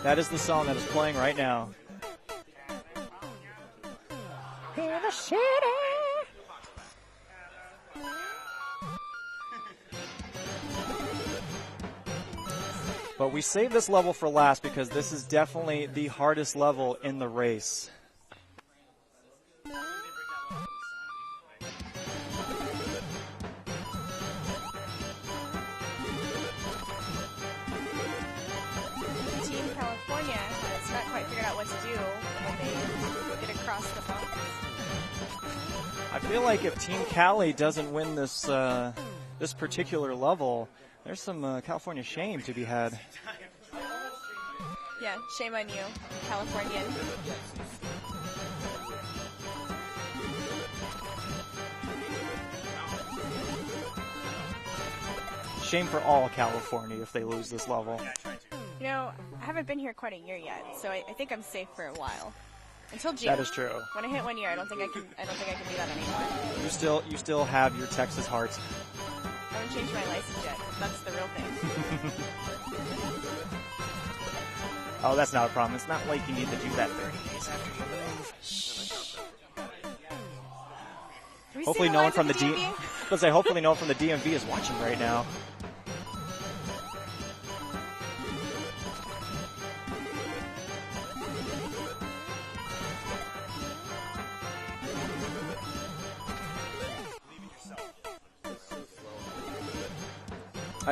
That is the song that is playing right now. In the city. But we saved this level for last because this is definitely the hardest level in the race. Team California has not quite figured out what to do when they get across the bump. I feel like if Team Cali doesn't win this this particular level, there's some California shame to be had. Yeah, shame on you, Californian. Shame for all California if they lose this level. You know, I haven't been here quite a year yet, so I think I'm safe for a while. Until June. That is true. When I hit 1 year, I don't think I can do that anymore. You still have your Texas heart. I haven't changed my license yet. That's the real thing. Oh, that's not a problem. It's not like you need to do that 30 days after you move. Hopefully no one from the hopefully no one from the DMV is watching right now.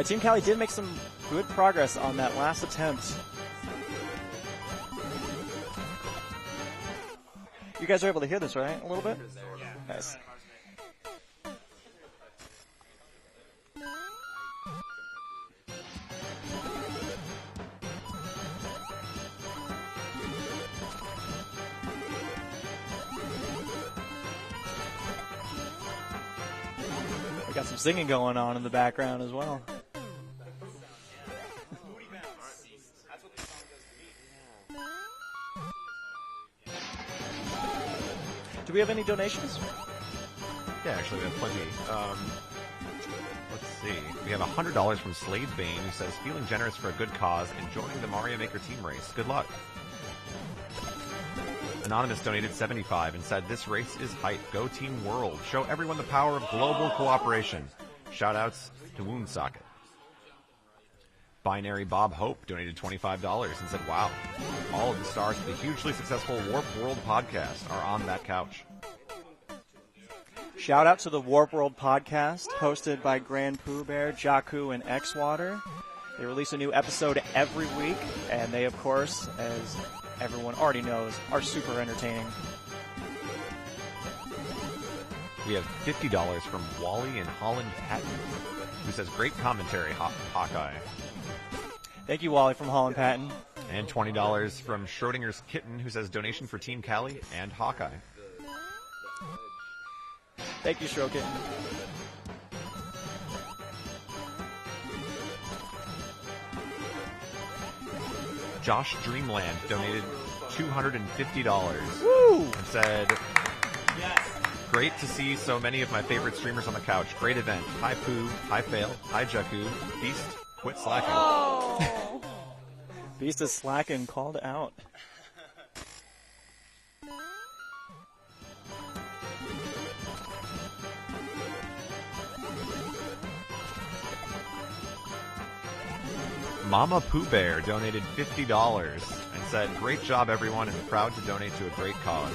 Team Cali did make some good progress on that last attempt. You guys are able to hear this, right? A little bit? Yeah. Nice. We got some singing going on in the background as well. Do we have any donations? Yeah, actually, we have plenty. Let's see. We have $100 from Slade Bane, who says, feeling generous for a good cause, enjoying the Mario Maker team race. Good luck. Anonymous donated $75 and said, this race is hype. Go Team World. Show everyone the power of global cooperation. Shoutouts to Woundsocket. Binary Bob Hope donated $25 and said, wow, all of the stars of the hugely successful Warp World podcast are on that couch. Shout out to the Warp World podcast, hosted by Grand Pooh Bear, Jakku, and X-Water. They release a new episode every week, and they, of course, as everyone already knows, are super entertaining. We have $50 from Wally and Holland Patton, who says, great commentary, Hawkeye. Thank you, Wally from Holland Patton. And $20 from Schrodinger's Kitten, who says, donation for Team Cali and Hawkeye. Thank you, Schrokin. Josh Dreamland donated $250. Woo! And said, great to see so many of my favorite streamers on the couch. Great event. Hi Pooh, hi Fail, hi Jakku. Beast, quit slacking. Oh. Beast is slacking, called out. Mama Pooh Bear donated $50 and said, great job everyone and proud to donate to a great cause.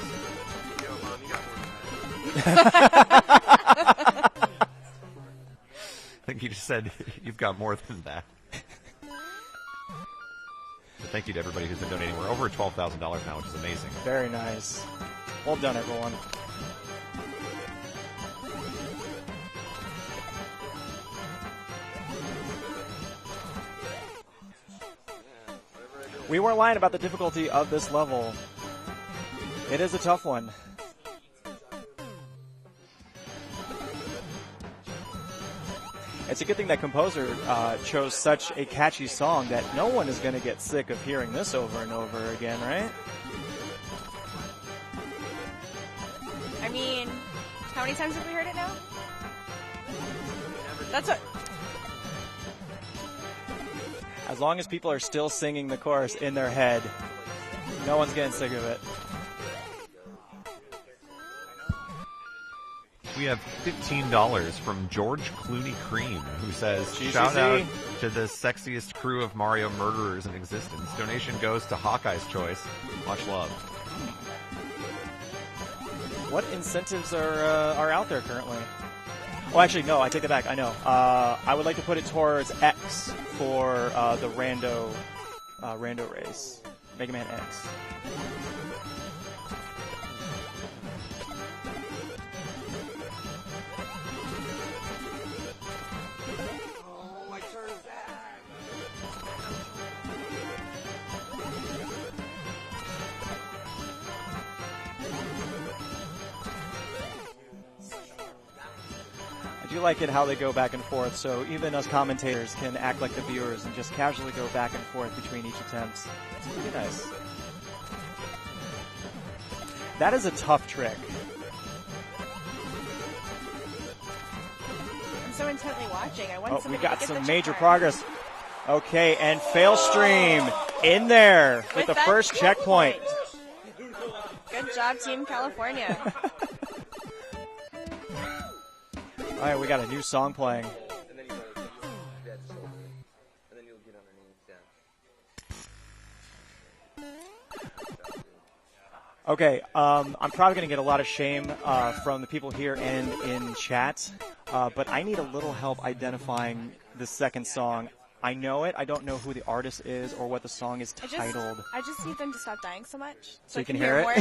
I think he just said you've got more than that. But thank you to everybody who's been donating. We're over $12,000 now, which is amazing. Very nice. Well done, everyone. We weren't lying about the difficulty of this level. It is a tough one. It's a good thing that composer chose such a catchy song that no one is going to get sick of hearing this over and over again, right? I mean, how many times have we heard it now? That's what. As long as people are still singing the chorus in their head, no one's getting sick of it. We have $15 from George Clooney Cream, who says, GCC. shout out to the sexiest crew of Mario murderers in existence. Donation goes to Hawkeye's Choice. Much love. What incentives are out there currently? Oh, actually, no, I take it back. I know. I would like to put it towards X for the rando race. Mega Man X. I do like it how they go back and forth, so even us commentators can act like the viewers and just casually go back and forth between each attempt. It's pretty nice. That is a tough trick. I'm so intently watching. I want We somebody got to get some the major check progress. Okay, and Fail Stream in there with the that first checkpoint. Good job, Team California. All right, we got a new song playing. And then you go, yeah, just over it. And then you'll get underneath, yeah. Okay, I'm probably going to get a lot of shame from the people here and in chat, but I need a little help identifying the second song. I know it. I don't know who the artist is or what the song is titled. I just need them to stop dying so much. So I you can hear it? more.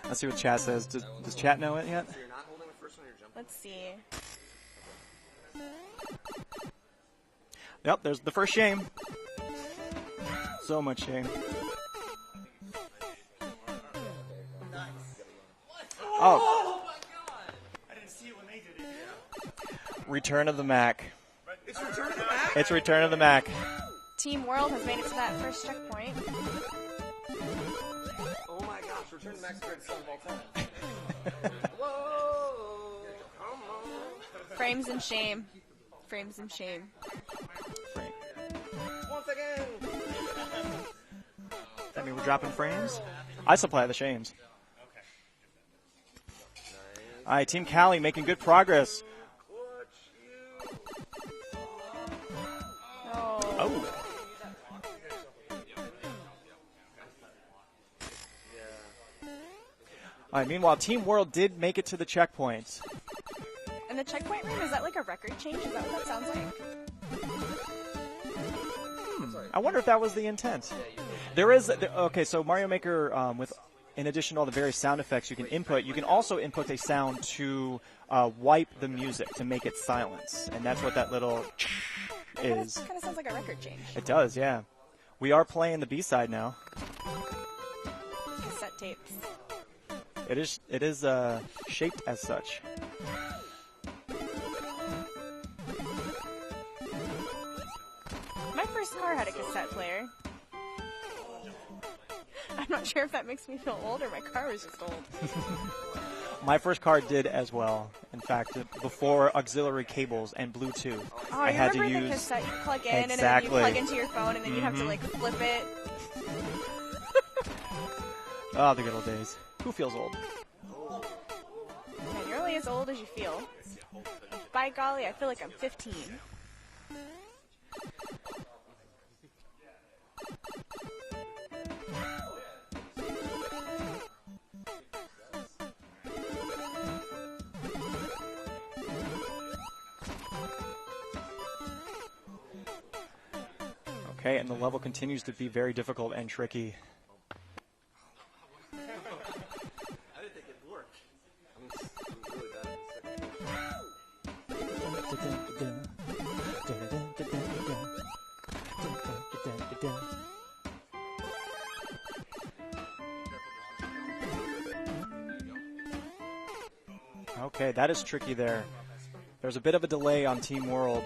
Let's see what chat says. Does chat know it yet? So you're not holding the first one, you're jumping. Let's see. Yep, there's the first shame. So much shame. Oh. my god! I didn't see it when they did it. Return of the Mac. It's Return of the Mac? It's Return of the Mac. Team World has made it to that first checkpoint. Oh my gosh, Return to Max greatest song of all time. Whoa! Come on. Frames and shame. Frames and shame. Once again! That mean we're dropping frames? I supply the shames. All right, Team Cali making good progress. Oh. Oh. All right, meanwhile, Team World did make it to the checkpoint. And the checkpoint room, is that like a record change? Is that what that sounds like? I wonder if that was the intent. There is, okay, so Mario Maker, in addition to all the various sound effects you can input, you can also input a sound to wipe the music, to make it silence. And that's what that little is. It kind of sounds like a record change. It does, yeah. We are playing the B-side now. Cassette tapes. It is shaped as such. My first car had a cassette player. I'm not sure if that makes me feel old or my car was just old. My first car did as well. In fact, before auxiliary cables and Bluetooth, I had to use. Remember the cassette you plug in exactly. and then you plug into your phone and then you'd have to like flip it. Oh, the good old days. Who feels old? Man, you're only as old as you feel. By golly, I feel like I'm 15. Okay, and the level continues to be very difficult and tricky. I didn't think it'd work. I'm really bad at Okay, that is tricky there. There's a bit of a delay on Team World.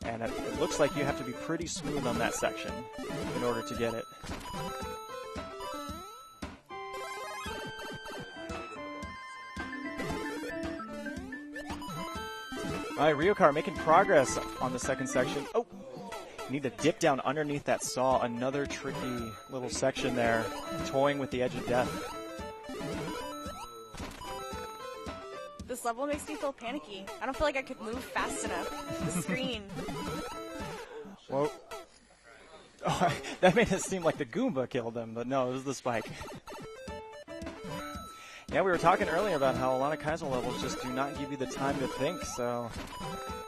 And it looks like you have to be pretty smooth on that section in order to get it. All right, Ryokar making progress on the second section. Oh, you need to dip down underneath that saw. Another tricky little section there, toying with the edge of death. This level makes me feel panicky. I don't feel like I could move fast enough. The screen. Whoa. Oh, that made it seem like the Goomba killed him, but no, it was the spike. Yeah, we were talking earlier about how a lot of Kaizo levels just do not give you the time to think, so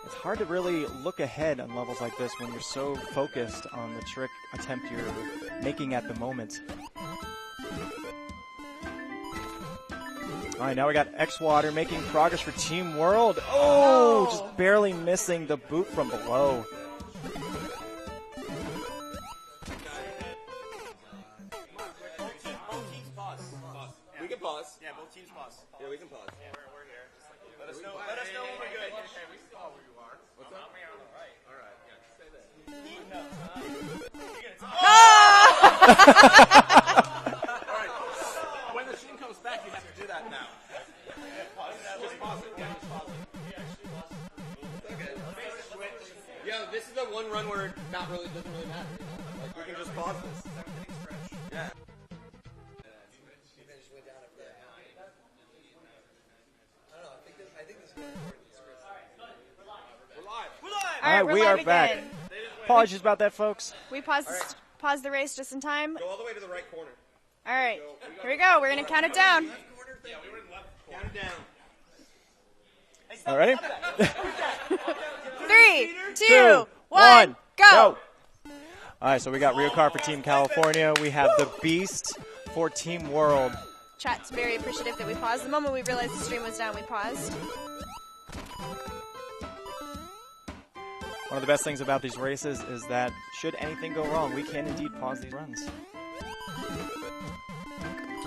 it's hard to really look ahead on levels like this when you're so focused on the trick attempt you're making at the moment. All right, now we got X-Water making progress for Team World. Oh, just barely missing the boot from below. We can pause. Yeah, both teams pause. Yeah, we can pause. Yeah, we're here. Let us know when we're good. Okay, we saw where you are. What's up? All right. All right. When the machine comes back, you have to do that now. Just pause it. Yeah, just pause it. Okay. Yo, this is the one run where it doesn't really matter. Like we can just pause this. Yeah. All right, we are back. Apologies about that, folks. We paused the race just in time. Go all the way to the right corner. All right, here we go. We're going to count it down. Count it down. All ready? 3, 2, 1, go! All right, so we got Ryokar for Team California. We have the Beast for Team World. Chat's very appreciative that we paused. The moment we realized the stream was down, we paused. One of the best things about these races is that should anything go wrong, we can indeed pause these runs.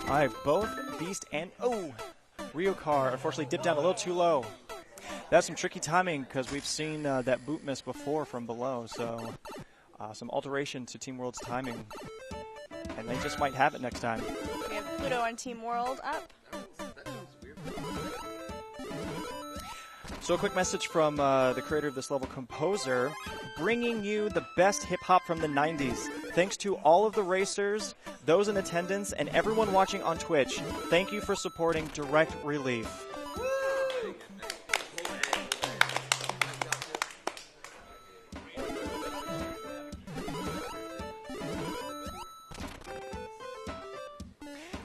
All right, both Beast and Ryokar unfortunately dipped down a little too low. That's some tricky timing because we've seen that boot miss before from below, so some alteration to Team World's timing. And they just might have it next time. We have Pluto on Team World up. So a quick message from the creator of this level, Composer, bringing you the best hip-hop from the 90s. Thanks to all of the racers, those in attendance, and everyone watching on Twitch. Thank you for supporting Direct Relief.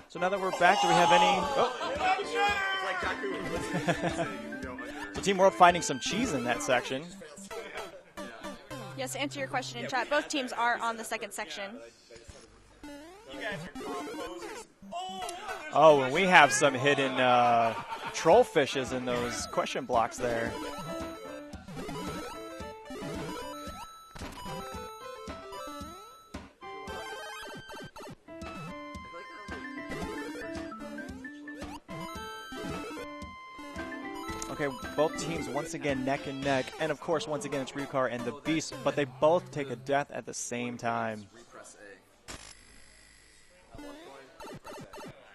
So now that we're back, do we have any? So Team World finding some cheese in that section. Yes, to answer your question in chat, both teams are on the second section. Oh, and we have some hidden troll fishes in those question blocks there. Okay, both teams once again neck and neck, and of course once again it's Ryukar and the Beast, but they both take a death at the same time.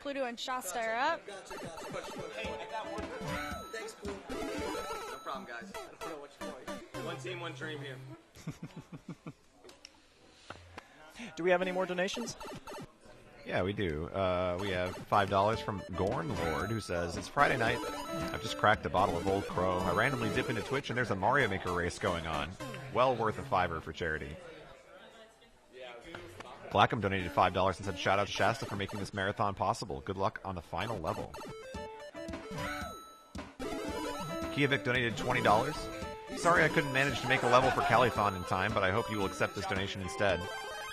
Pluto and Shasta are up. Thanks, Pooh. No problem, guys. I don't know what's going. One team, one dream here. Do we have any more donations? Yeah, we do. We have $5 from Gorn Lord, who says, it's Friday night. I've just cracked a bottle of Old Crow. I randomly dip into Twitch, and there's a Mario Maker race going on. Well worth a $5 for charity. Blackham donated $5 and said, shout out to Shasta for making this marathon possible. Good luck on the final level. Kiavik donated $20. Sorry I couldn't manage to make a level for Califon in time, but I hope you will accept this donation instead.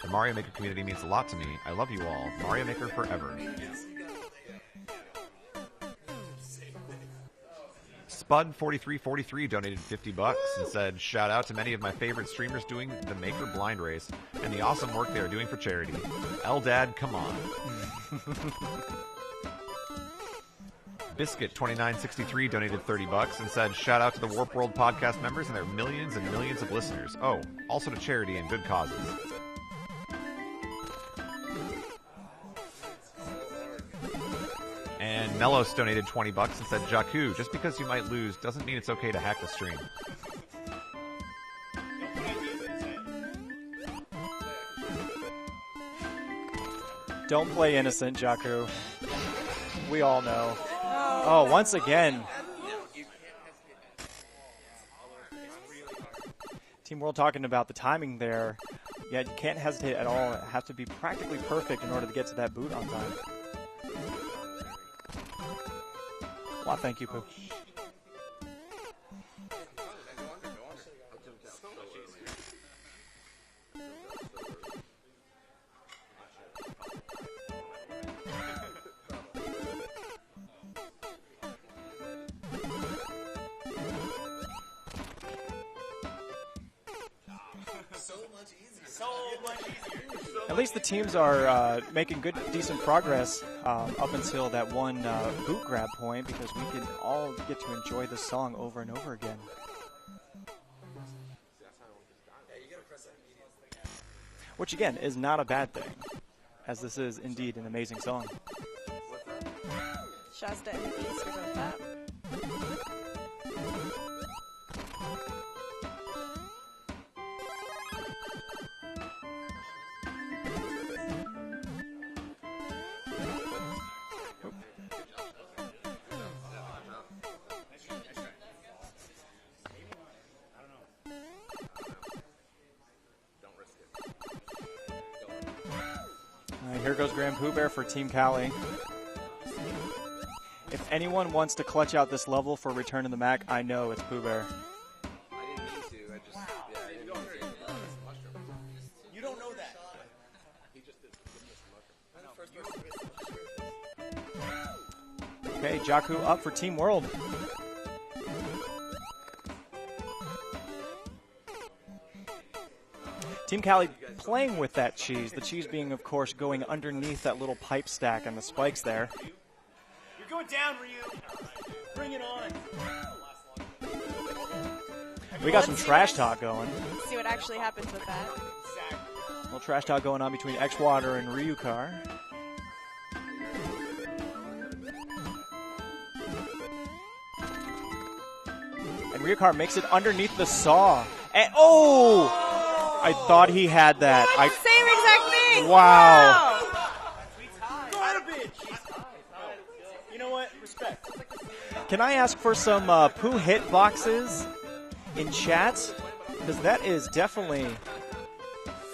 The Mario Maker community means a lot to me. I love you all. Mario Maker forever. Spud4343 donated $50 and said, shout out to many of my favorite streamers doing the Maker Blind Race and the awesome work they are doing for charity. Eldad, come on. Biscuit2963 donated $30 and said, shout out to the Warp World podcast members and their millions and millions of listeners. Oh, also to charity and good causes. And Melos donated $20 and said, Jakku, just because you might lose doesn't mean it's okay to hack the stream. Don't play innocent, Jakku. We all know. Oh, once again. Team World talking about the timing there. Yeah, you can't hesitate at all. It has to be practically perfect in order to get to that boot on time. Well, thank you, Pooh. At least the teams are making good, decent progress up until that one boot grab point, because we can all get to enjoy the song over and over again. Which, again, is not a bad thing, as this is indeed an amazing song. Shasta and the Beast are both up. Here goes Grand Pooh Bear for Team Cali. If anyone wants to clutch out this level for Return to the Mac, I know it's Pooh Bear. I didn't mean to. I just, yeah, I didn't mean to. You don't know that. He just did mushroom. Okay, Jakku up for Team World. Team Cali playing with that cheese. The cheese being, of course, going underneath that little pipe stack and the spikes there. You're going down, Ryu. Bring it on. We got some trash talk going. Let's see what actually happens with that. A little trash talk going on between Xwater and Ryukar. And Ryukar makes it underneath the saw. And, oh! I thought he had that. Same exact thing. Wow. You know what? Respect. Can I ask for some Pooh hitboxes in chat? Because that is definitely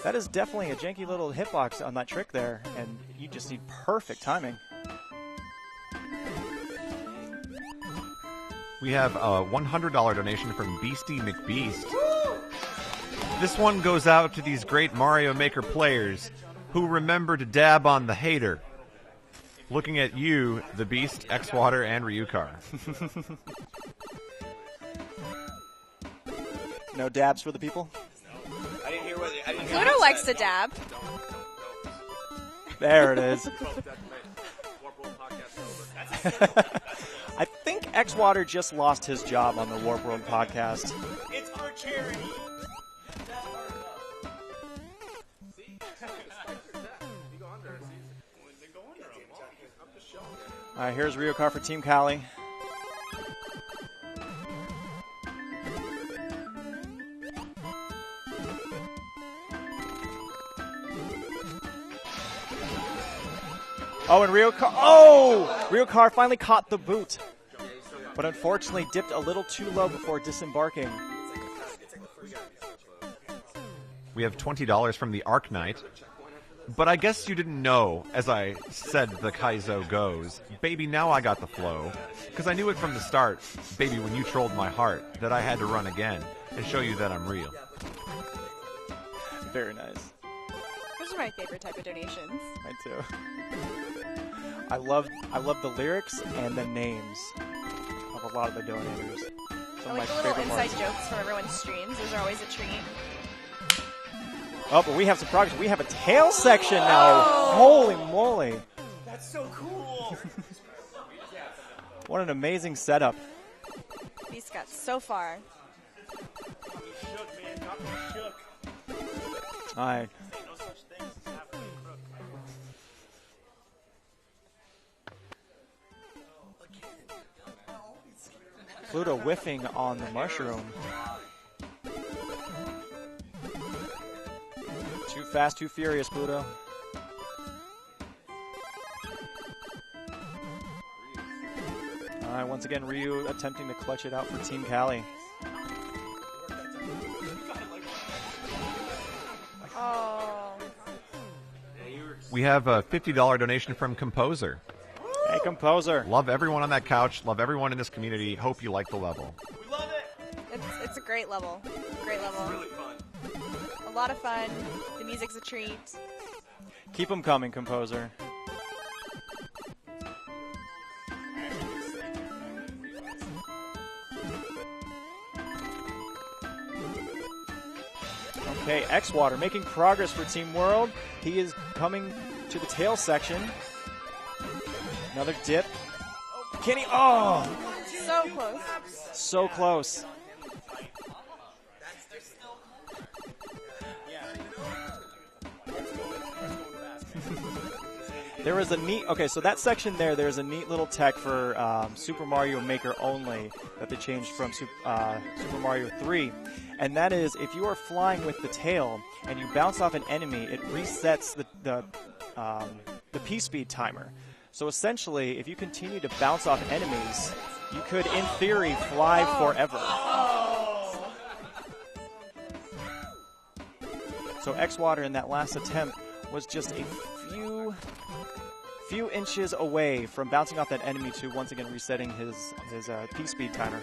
a janky little hitbox on that trick there, and you just need perfect timing. We have a $100 donation from Beastie McBeast. This one goes out to these great Mario Maker players who remember to dab on the hater. Looking at you, the Beast, X-Water, and Ryukar. No dabs for the people? I didn't hear what Pluto likes to dab. There it is. I think X-Water just lost his job on the Warp World podcast. It's our charity. All right, here's Ryukar for Team Cali. Oh, and Ryukar finally caught the boot, but unfortunately dipped a little too low before disembarking. We have $20 from the Arc Knight. But I guess you didn't know, as I said the Kaizo goes, baby, now I got the flow. Because I knew it from the start, baby, when you trolled my heart, that I had to run again and show you that I'm real. Very nice. Those are my favorite type of donations. I too. I love the lyrics and the names of a lot of the donators. Some I like of the my little favorite inside parts. jokes from everyone's streams. Those are always a treat. Oh, but we have some progress. We have a tail section now. Oh. Holy moly. That's so cool. What an amazing setup. Beast got so far. Got me shook, man. Got me shook. All right. Ain't no such thing as halfway crook. Pluto whiffing on the mushroom. Too fast, too furious, Pluto. All right, once again, Ryu attempting to clutch it out for Team Cali. Oh. We have a $50 donation from Composer. Hey, Composer. Love everyone on that couch. Love everyone in this community. Hope you like the level. We love it. It's a great level. Great level. It's really fun. A lot of fun. The music's a treat. Keep them coming, Composer. Okay, X-Water making progress for Team World. He is coming to the tail section. Another dip. Can he? Oh! So close. So close. There was a neat, okay, so that section there's a neat little tech for Super Mario Maker only that they changed from Super Mario 3. And that is, if you are flying with the tail and you bounce off an enemy, it resets the P-speed timer. So essentially, if you continue to bounce off enemies, you could, in theory, fly forever. So X-Water in that last attempt was just a few inches away from bouncing off that enemy to once again resetting his P-speed timer.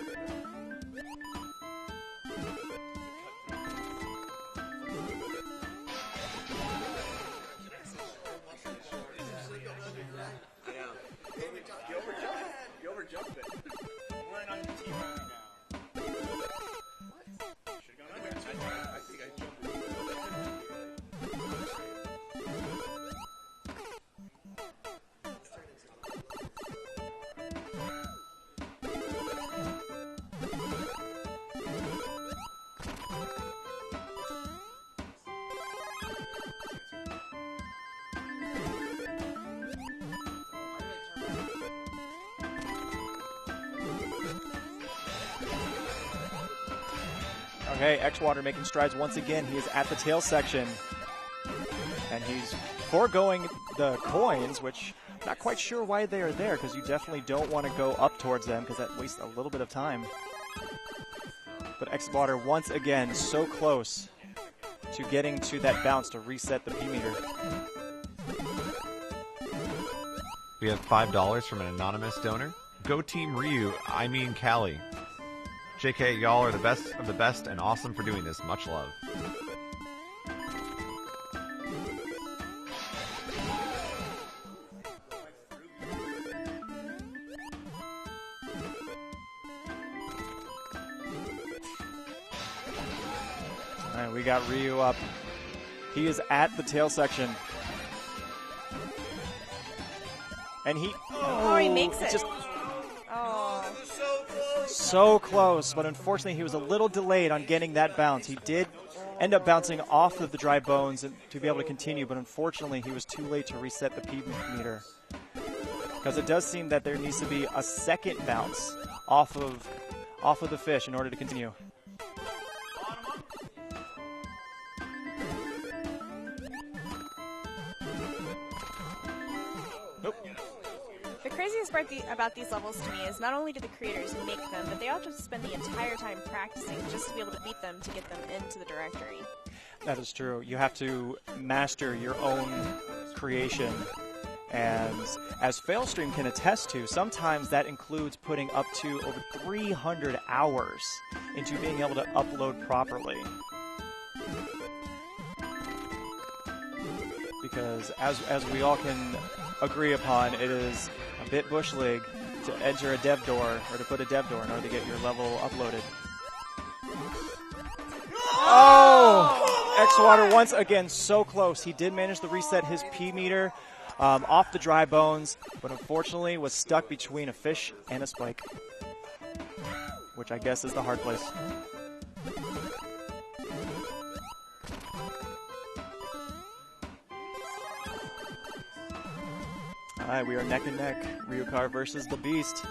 You overjumped it. We're on your team only now. Should go I think I jumped it. Okay, X-Water making strides once again. He is at the tail section. And he's foregoing the coins, which I'm not quite sure why they are there, because you definitely don't want to go up towards them, because that wastes a little bit of time. But X-Water once again so close to getting to that bounce to reset the P-meter. We have $5 from an anonymous donor. Go Team Ryu. I mean Callie. JK, y'all are the best of the best and awesome for doing this. Much love. All right, we got Ryu up. He is at the tail section. And he makes it. Just so close, but unfortunately he was a little delayed on getting that bounce. He did end up bouncing off of the dry bones to be able to continue, but unfortunately he was too late to reset the P meter. Because it does seem that there needs to be a second bounce off of the fish in order to continue. The craziest part about these levels to me is not only do the creators make them, but they also spend the entire time practicing just to be able to beat them to get them into the directory. That is true. You have to master your own creation. And as Failstream can attest to, sometimes that includes putting up to over 300 hours into being able to upload properly. Because as we all can agree upon, it is a bit bush league to enter a dev door or to put a dev door in order to get your level uploaded. Oh! X-Water once again so close. He did manage to reset his P meter off the dry bones, but unfortunately was stuck between a fish and a spike, which I guess is the hard place. All right, we are neck and neck. Ryukar versus the Beast.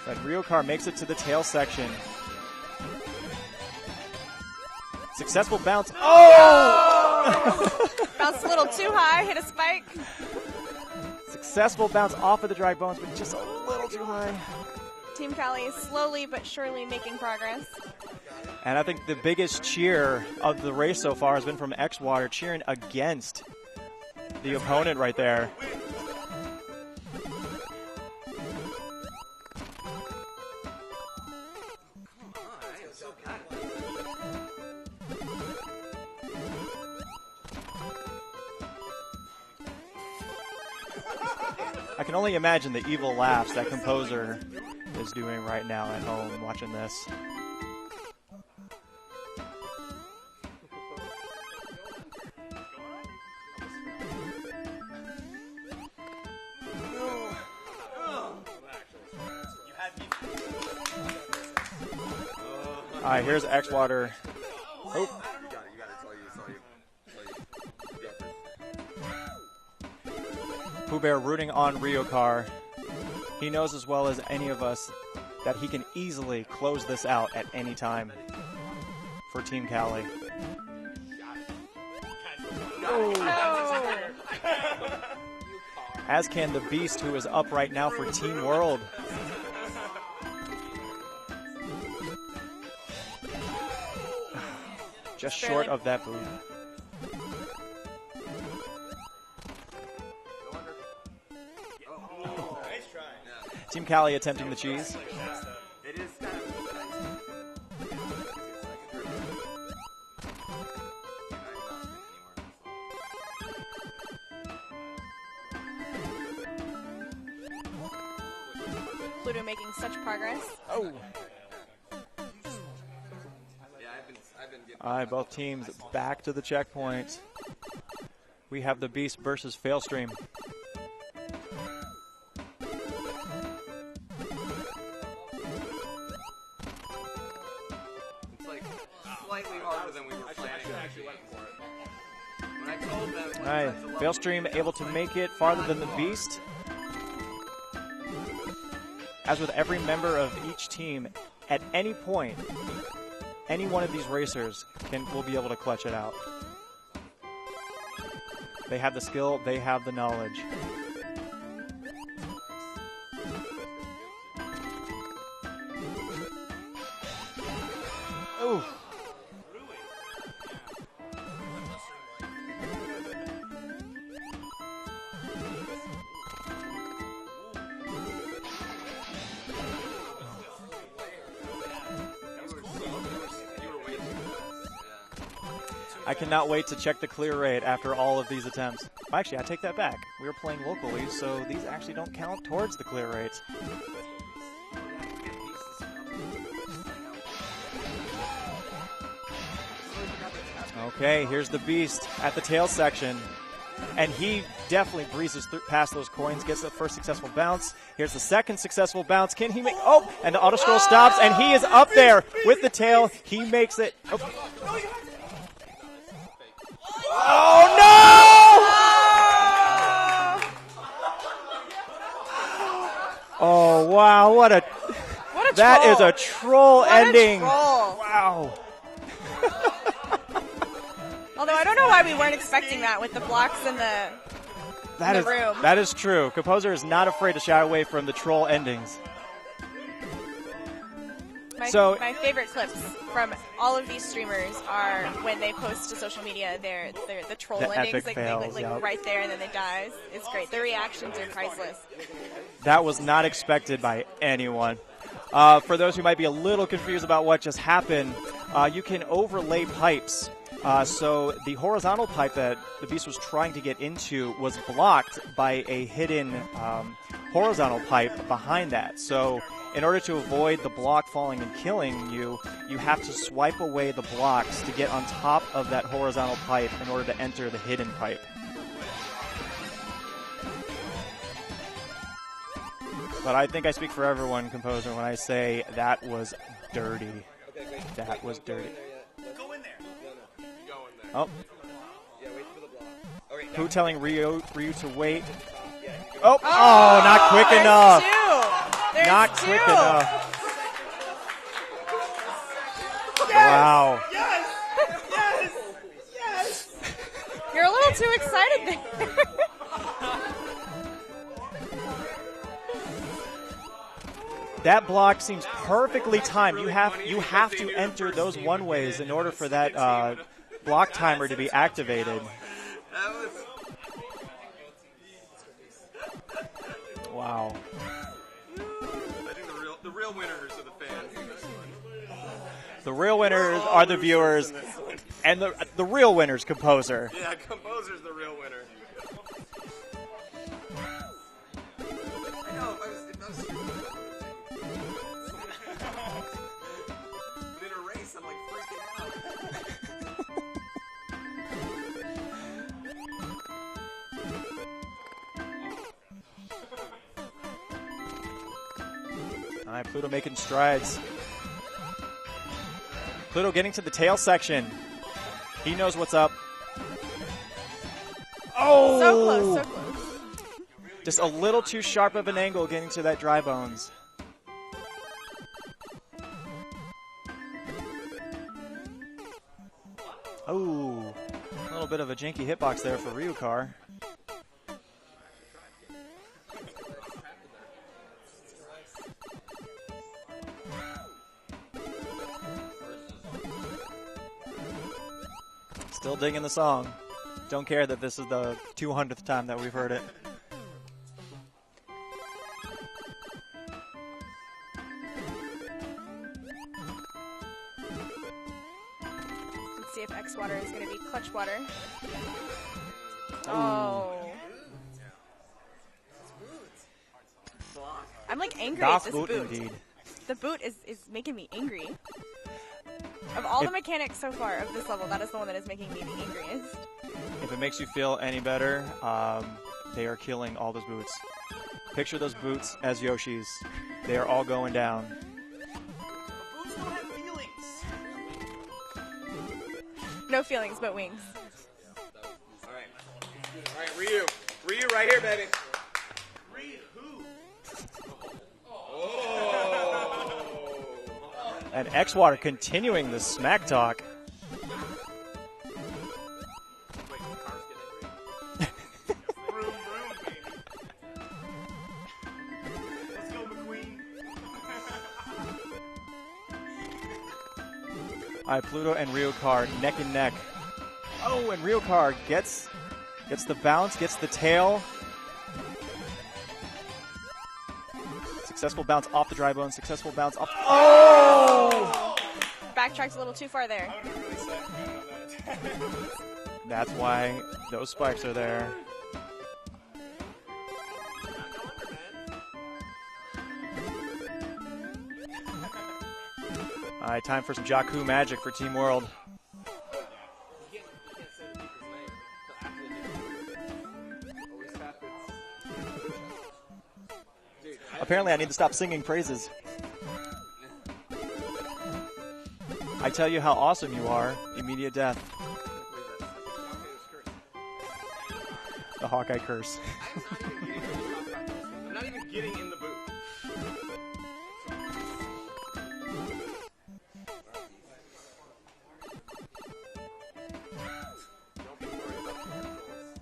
But Ryukar makes it to the tail section. Successful bounce. Oh! Bounced a little too high, hit a spike. Successful bounce off of the dry bones, but just a little too high. Team Callie is slowly but surely making progress. And I think the biggest cheer of the race so far has been from X-Water, cheering against the opponent right there. I can only imagine the evil laughs that Composer is doing right now at home watching this. All right, here's X-Water. Oh. Pooh Bear rooting on Ryukar. He knows as well as any of us that he can easily close this out at any time for Team Callie. Oh. As can the Beast, who is up right now for Team World. Just short of that boot. Team Callie attempting the cheese. It is kind Pluto making such progress. Oh. All right, both teams back to the checkpoint. We have the Beast versus Failstream. It's like slightly harder than we were planning. When I told them, All right, Failstream able to make it farther than the Beast. As with every member of each team, at any point, any one of these racers will be able to clutch it out. They have the skill, they have the knowledge. Ooh. I cannot wait to check the clear rate after all of these attempts. Actually, I take that back. We were playing locally, so these actually don't count towards the clear rates. Okay, here's the Beast at the tail section. And he definitely breezes past those coins, gets the first successful bounce. Here's the second successful bounce. Can he make... Oh, and the auto scroll stops, and he is up there with the tail. He makes it... Oh, no! Oh, wow, what a that troll. Is a troll what ending. A troll. Wow. Although I don't know why we weren't expecting that with the blocks in the room. That is true. Composer is not afraid to shy away from the troll endings. My favorite clips from all of these streamers are when they post to social media the troll endings, epic fails, yep. right there, and then they die. It's great. The reactions are priceless. That was not expected by anyone. For those who might be a little confused about what just happened, you can overlay pipes. So the horizontal pipe that the Beast was trying to get into was blocked by a hidden horizontal pipe behind that. So in order to avoid the block falling and killing you, you have to swipe away the blocks to get on top of that horizontal pipe in order to enter the hidden pipe. But I think I speak for everyone, Composer, when I say that was dirty. That was dirty. Go in there. No. You go in there. Oh. Yeah, wait for the block. Okay, Who telling Ryu to wait? Yeah, you Oh, not quick enough. There's Not two. quick enough. Yes. Wow. Yes! Yes! Yes! You're a little too excited there. That block seems perfectly timed. You have to enter those one ways in order for that block timer to be activated. Wow. I think the real winners are the fans in this one. The real winners are the viewers, and the real winners, Composer. Yeah, Composer's the real winner. I know, if I was in a race, I'm like freaking out. All right, Pluto making strides. Pluto getting to the tail section. He knows what's up. Oh! So close, so close. Just a little too sharp of an angle getting to that dry bones. Oh, a little bit of a janky hitbox there for Ryukar. Still digging the song. Don't care that this is the 200th time that we've heard it. Let's see if X Water is going to be clutch water. Oh. I'm like angry at this boot. Indeed. The boot is making me angry. Of all the mechanics so far of this level, that is the one that is making me the angriest. If it makes you feel any better, they are killing all those boots. Picture those boots as Yoshis. They are all going down. Boots don't have feelings. No feelings but wings. All right, Ryu. Ryu right here, baby. Ryu who? And X-Water continuing the smack talk. Room, baby. Let's go, McQueen. All right, Pluto and Ryukar neck and neck. Oh, and Ryukar gets the bounce, gets the tail. Successful bounce off the dry bone. Successful bounce off. Oh! Backtracked a little too far there. I would have really sat down on that. That's why those spikes are there. All right, time for some Jakku magic for Team World. Apparently, I need to stop singing praises. I tell you how awesome you are, immediate death. The Hawkeye curse. I'm not even getting in the booth. Don't be worried about the controls.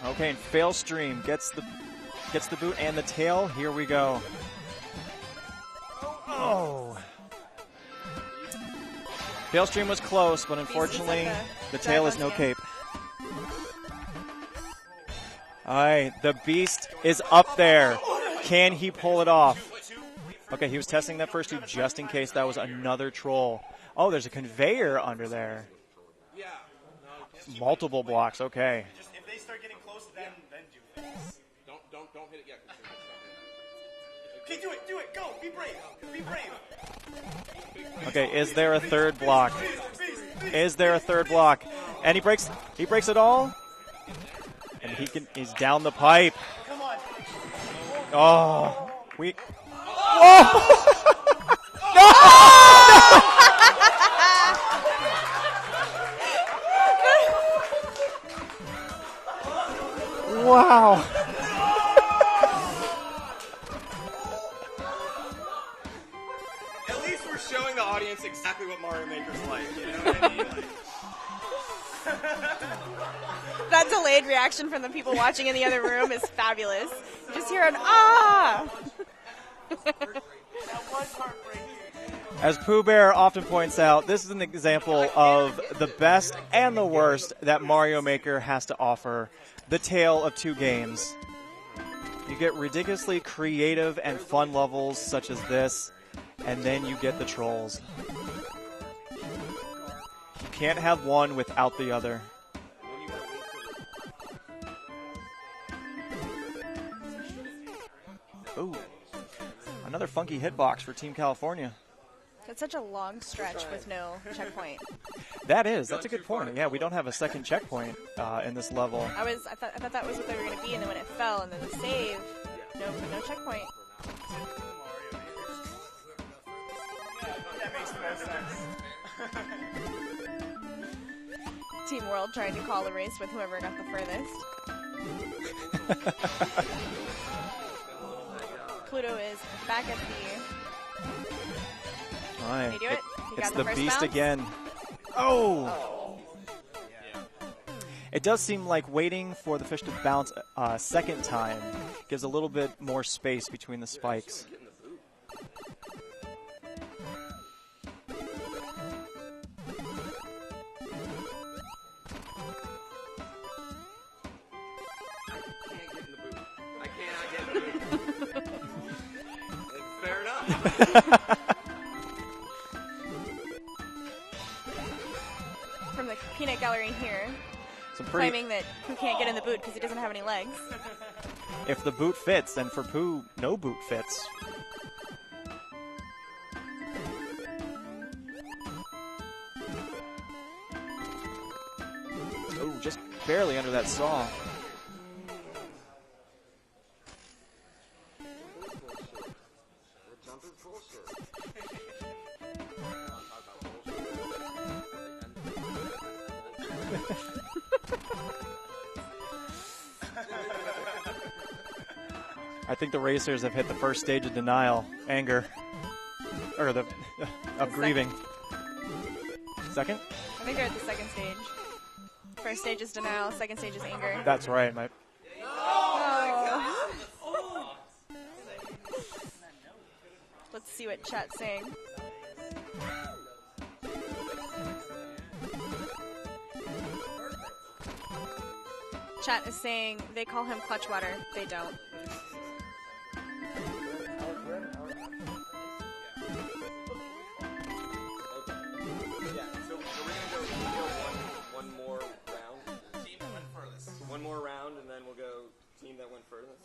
Okay, and Failstream gets the boot and the tail. Here we go. Oh. Failstream was close, but unfortunately, the tail is no cape. All right, the Beast is up there. Can he pull it off? Okay, he was testing that first two just in case that was another troll. Oh, there's a conveyor under there. Multiple blocks, okay. Just if they start getting close, then do things. Don't hit it yet. Okay, do it, go, be brave. Okay, is there a third block? Is there a third block? And he breaks it all. And he's down the pipe. Come on. Oh, wow. At least we're showing the audience exactly what Mario Maker's like. You know what I mean? That delayed reaction from the people watching in the other room is fabulous. You just hear an ah! That was heartbreaking. As Pooh Bear often points out, this is an example of the best and the worst that Mario Maker has to offer. The tale of two games. You get ridiculously creative and fun levels such as this, and then you get the trolls. You can't have one without the other. Ooh, another funky hitbox for Team California. It's such a long stretch with no checkpoint. That's a good point. Yeah, we don't have a second checkpoint in this level. I thought that was what they were going to be, and then when it fell, and then the save, no checkpoint. That makes the most sense. Team World trying to call a race with whoever got the furthest. Pluto is back at the... All right. Can you do it? You It's got the first Beast bounce? again. Oh! It does seem like waiting for the fish to bounce a second time gives a little bit more space between the spikes. Fair enough. From the peanut gallery here, claiming that Pooh can't get in the boot because he doesn't have any legs. If the boot fits, then for Pooh, no boot fits. Oh, just barely under that saw. I think the racers have hit the first stage of denial, anger, or of grieving. Second? I think they're at the second stage. First stage is denial, second stage is anger. That's right. Oh. Let's see what chat's saying. chat is saying they call him Clutch Water. They don't. One more round. Team that went furthest. One more round, and then we'll go team that went furthest.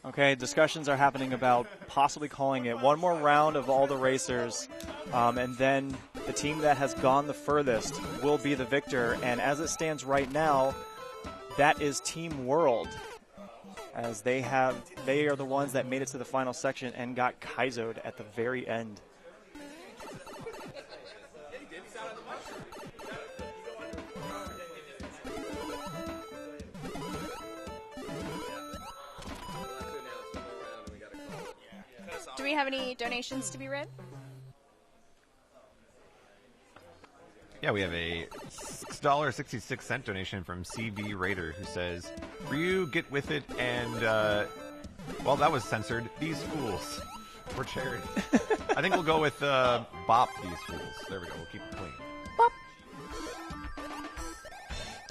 Okay, discussions are happening about possibly calling it one more round of all the racers, and then the team that has gone the furthest will be the victor. And as it stands right now, that is Team World, as they are the ones that made it to the final section and got Kaizo'd at the very end. Do we have any donations to be read? Yeah, we have a $6.66 donation from CV Raider who says, Ryu, get with it, and, well, that was censored. These fools. For charity. I think we'll go with Bop These Fools. There we go. We'll keep it clean. Bop.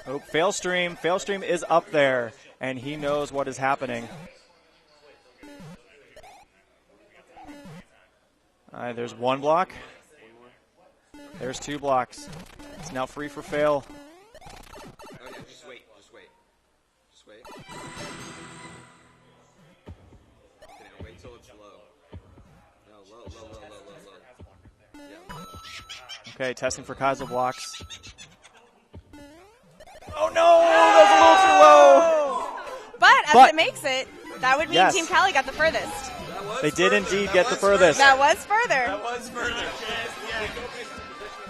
Oh, Failstream. Failstream is up there, and he knows what is happening. There's one block. There's two blocks. It's now free for Fail. Oh, no, just wait. Just wait. Just wait. Okay, now wait till it's low. No, low. Yeah, low. Okay, testing for Kaizo blocks. Oh no! That's a little too low! But as it makes it, that would mean yes. Team Cali got the furthest. They did indeed get the furthest. That was further. That was further.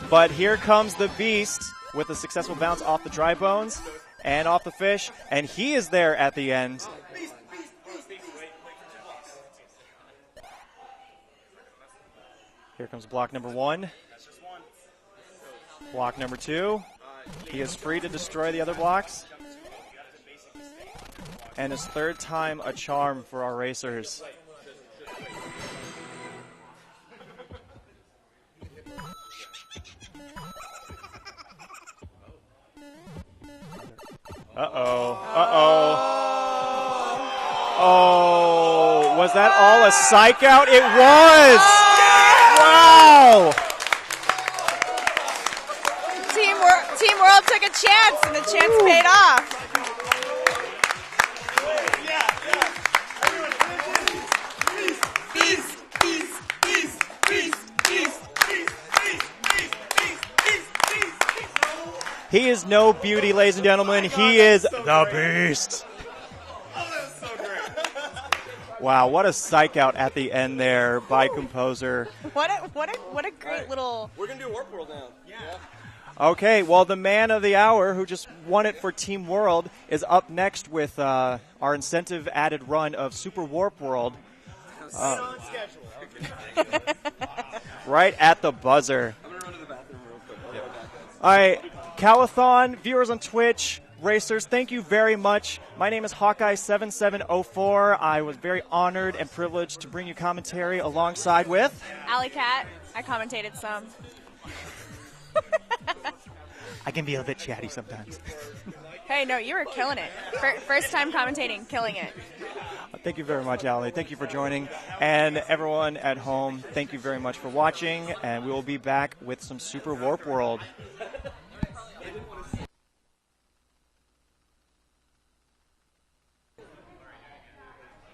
But here comes the Beast with a successful bounce off the dry bones and off the fish, and he is there at the end. Here comes block number one. Block number two. He is free to destroy the other blocks. And his third time a charm for our racers. Oh, was that all a psych out? It was! Wow! Team World took a chance, and the chance paid off. He is no beauty, ladies and gentlemen. He is the Beast. Wow, what a psych out at the end there by Composer. What a great little. We're gonna do Warp World now. Yeah. Okay, well, the man of the hour who just won it for Team World is up next with our incentive added run of Super Warp World. On schedule. Right at the buzzer. I'm gonna run to the bathroom real quick. I'll be right back. All right, Calathon, viewers on Twitch, racers, thank you very much. My name is Hawkeye7704. I was very honored and privileged to bring you commentary alongside with Alley Cat. I commentated some. I can be a bit chatty sometimes. Hey, no, you were killing it. First time commentating, killing it. Thank you very much, Allie. Thank you for joining. And everyone at home, thank you very much for watching. And we will be back with some Super Warp World.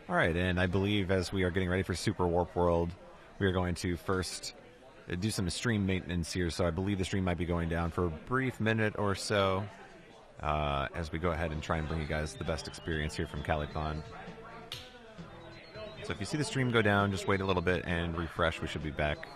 All right, and I believe as we are getting ready for Super Warp World, we are going to first do some stream maintenance here. So I believe the stream might be going down for a brief minute or so as we go ahead and try and bring you guys the best experience here from Calathon. So if you see the stream go down, just wait a little bit and refresh. We should be back